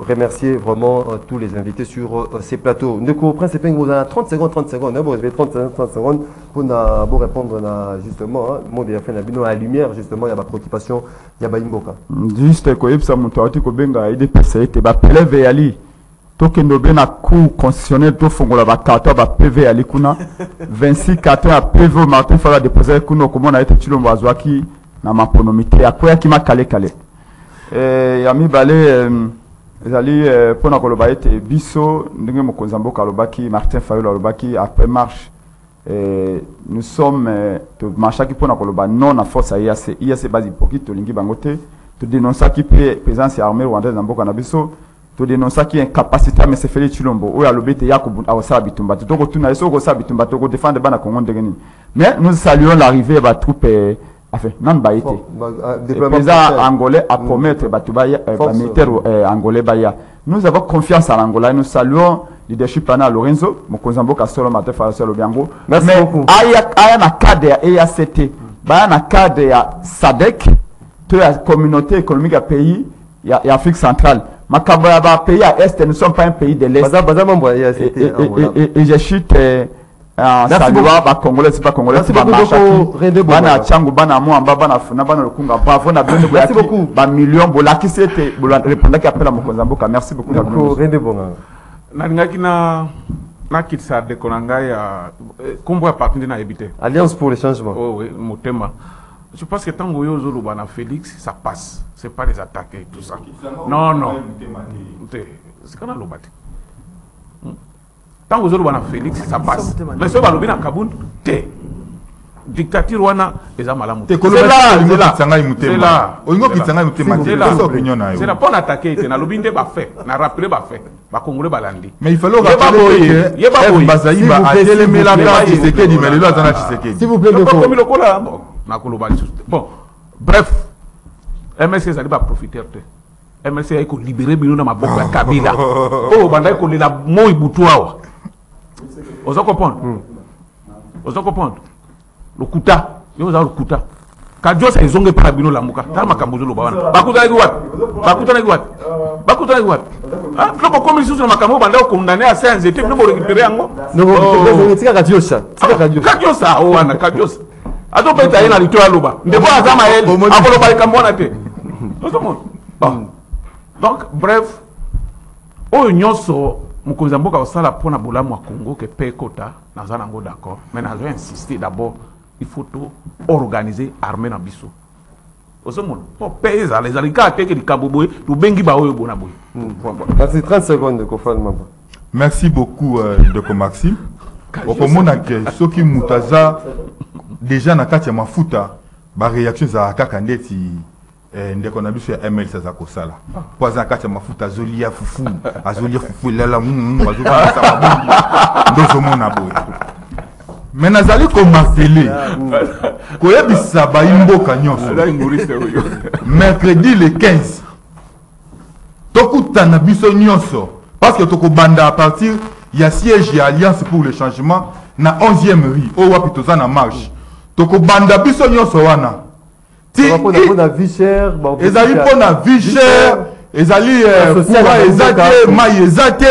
S1: remercier vraiment tous les invités sur ces plateaux. Ndeko Prince Epeng, vous avez 30 secondes, vous avez 30 secondes pour répondre justement, monde de la fin de la lumière, justement, il y a ma préoccupation, il y a Baimboka.
S4: Juste, quand il y a un IDPC, il y a PLV Ali. Tokendo bena cour constitutionnel to fongola ba carton ba PV ali kuna 26 carton à PV Martin Fala déposer kuno comment na été Chilombo azwaki na maponomité akoya ki makale kale. Yami balé ezali pona koloba ete biso ndenge mokonzi mboka alobaki Martin Fayulu alobaki après marche nous sommes to marchaki pona koloba non na force IAC basi poki to lingi bangote to dénoncer qui présence armée rwandaise na mboka na biso to dénoncer qui incapacité mais c'est Félix Chilombo o alobete yakubu awasa bitumba to ko tuna eso ko sa bitumba to ko défendre bana Congo ndenge ni mais nous saluons l'arrivée ba troupe enfin, non, le président angolais a promettre militaire angolais. Nous avons confiance en l'Angola. Nous saluons le leadership à Lorenzo, Mokonzambo Kastolo, Martin Falasolo Biango.
S1: Merci beaucoup.
S4: Aya na cadre ya EACT, na cadre ya SADC, la communauté économique à pays ya Afrique centrale. Makabo ya ba pays à Est, nous ne sommes pas un pays de l'Est. Et je chute. Merci beaucoup. Merci beaucoup. Merci beaucoup.
S1: Alliance pour le changement.
S6: Oh oui, mon thème. Je pense que tant que Félix, ça passe. C'est pas les attaques et tout ça. Non, non. C'est quand on l'a battu. Tant que vous avez Félix, ça passe. Mais ce que vous avez dans Kaboun, c'est dictature wana eza malamu.
S5: C'est là.
S6: C'est là pour attaquer na lobinde ba fait, na rappeler ba fait, ba congolais balandi.
S5: Mais il faut le rappeler que Bazaï va aller mais la Tshisekedi mais le azana Tshisekedi.
S1: S'il vous plaît
S6: comme le kola na koloba. Bon, bref, MSC ça va profiter. MSC a libéré bino na maboko ya Kabila. Oh banda ko lela moi butuawa. Vous comprenez? Vous comprenez? Le Kuta, vous avez le Kuta. Kadjo c'est zonge para bino la muka. Tama kambuzo lo bana. Bakuta ni wat. Bakuta ni wat. Bakuta ni wat. Ah, loko commission sur makambo banda ko condamné à 5 étés pour récupérer ango.
S1: Non, c'est Kadjo ça. C'est Kadjo.
S6: Kadjo ça o wana Kadjo. Ado pe tayi na litoa loba. Ndebo azama el. Akolo ba kambona te. Vous comprenez? Bon. Donc bref, o nyonso Mokonzi mboka osala pona bolamu wa Congo que paye quota na zanango d'accord mais na insister d'abord il faut tout organiser armée na biso osomon pour payer ça les alika que di kaboboy to bengi ba oyo bona boy.
S1: Merci 30 secondes de Kofal Mamba.
S5: Merci beaucoup de Maxime. Au mona que ceux qui mutaza déjà na kati ya mafuta ba réaction za kaka ndeti ndeko na biso ya ML za kosala poza kati ya mafuta azolia fufu lala bazoka sa mabu ndozo mona boye mais nazali ko marteler ko yebisa ba imboka nyonso mercredi le 15 tokutana biso nyonso parce que toko banda à partir ya siège ya Alliance pour le changement na 11e rue o wapi toza na marche toko banda biso nyonso wana
S1: pour la vie chère,
S5: ezali pour la vie chère, ezali
S1: social,
S5: courant eza
S1: Mboka.
S5: te mai eza te,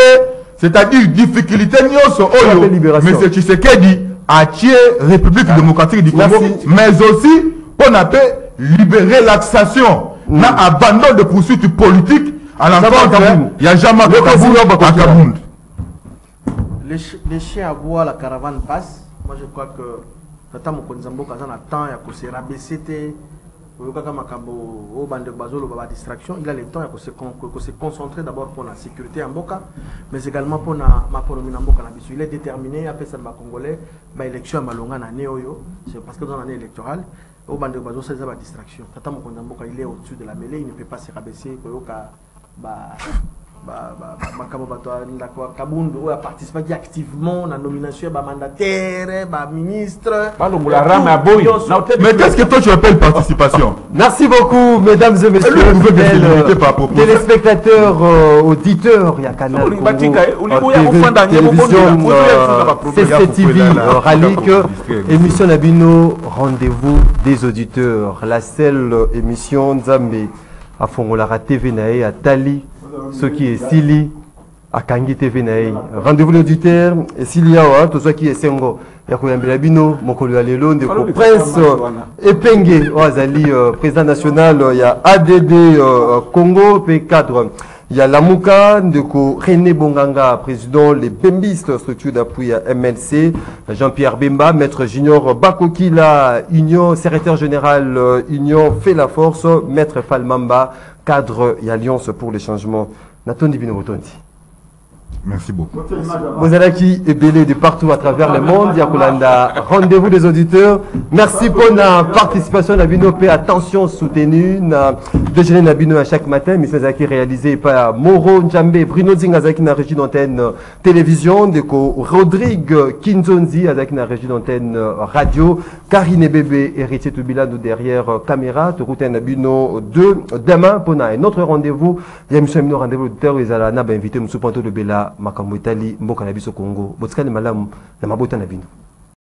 S5: c'est-à-dire difficulté nyonso oyo
S1: libération.
S5: M. Tshisekedi atie République démocratique du Congo,
S1: Merci.
S5: mais aussi on appelle libérer l'accession na abandon de poursuites politiques à l'encontre il y a jamais à Kabound.
S3: Les chiens à bois, la caravane passe. Moi, je crois que Tata Mokonzambo Kazan a temps, il y a se rabaisser, distraction. Il a le temps de se concentrer d'abord pour la sécurité en Boka, mais également pour la Mboka. Il est déterminé à faire ça Congolais, l'élection à Malonga, c'est parce que dans l'année électorale, au bande de bazo, c'est la distraction. Tata Mokonzambo, il est au-dessus de la mêlée, il ne peut pas se rabaisser. Kabound a participé activement à la nomination de mandataire, ministre.
S5: Mais qu'est-ce que toi tu appelles participation?
S1: Merci beaucoup, mesdames et messieurs, téléspectateurs, auditeurs, il y a Canal Congo, télévision, CCTV, Ralik, émission Nabino, rendez-vous des auditeurs, la seule émission Nzambe à Fongolara TV Nae, à Tali, ce qui est Sili, à Kangi TV Nae. Rendez-vous l'auditeur, et Sili Awa, tout ce qui est Sengo. Yakoyambela Bino, Mokolo Alelo, Ndeko Prince, Epenge, Oazali, président national, il y a ADD Congo, P4. Il y a Lamouka, Ndeko René Bonganga, président les Bembistes, structure d'appui à MLC, Jean-Pierre Bemba, maître junior Bakokila, Union, secrétaire général Union fait la force, maître Falmamba, cadre et alliance pour les changements. Natondi Bino Botondi.
S5: Merci beaucoup.
S1: Mozalaki est belé de partout à travers le monde. Yakulanda, rendez-vous des auditeurs. Merci pour la participation à Bino. Attention soutenue. Déjeuner Nabino à chaque matin. Mais c'est qui réalisé par Moro Njambe, Bruno Zingazaki na régie d'antenne télévision. Deko Rodrigue Kinzonzi avec na régie d'antenne radio. Karine Bébé, héritier Toubila nous derrière caméra. Route Nabino 2. Demain pour un autre rendez-vous. Il y a un rendez-vous auditeurs. Ils allaient invité M. Panto de Bella. Makambo Itali, Mboka na biso Congo. Botskani malamu na mabota na bino.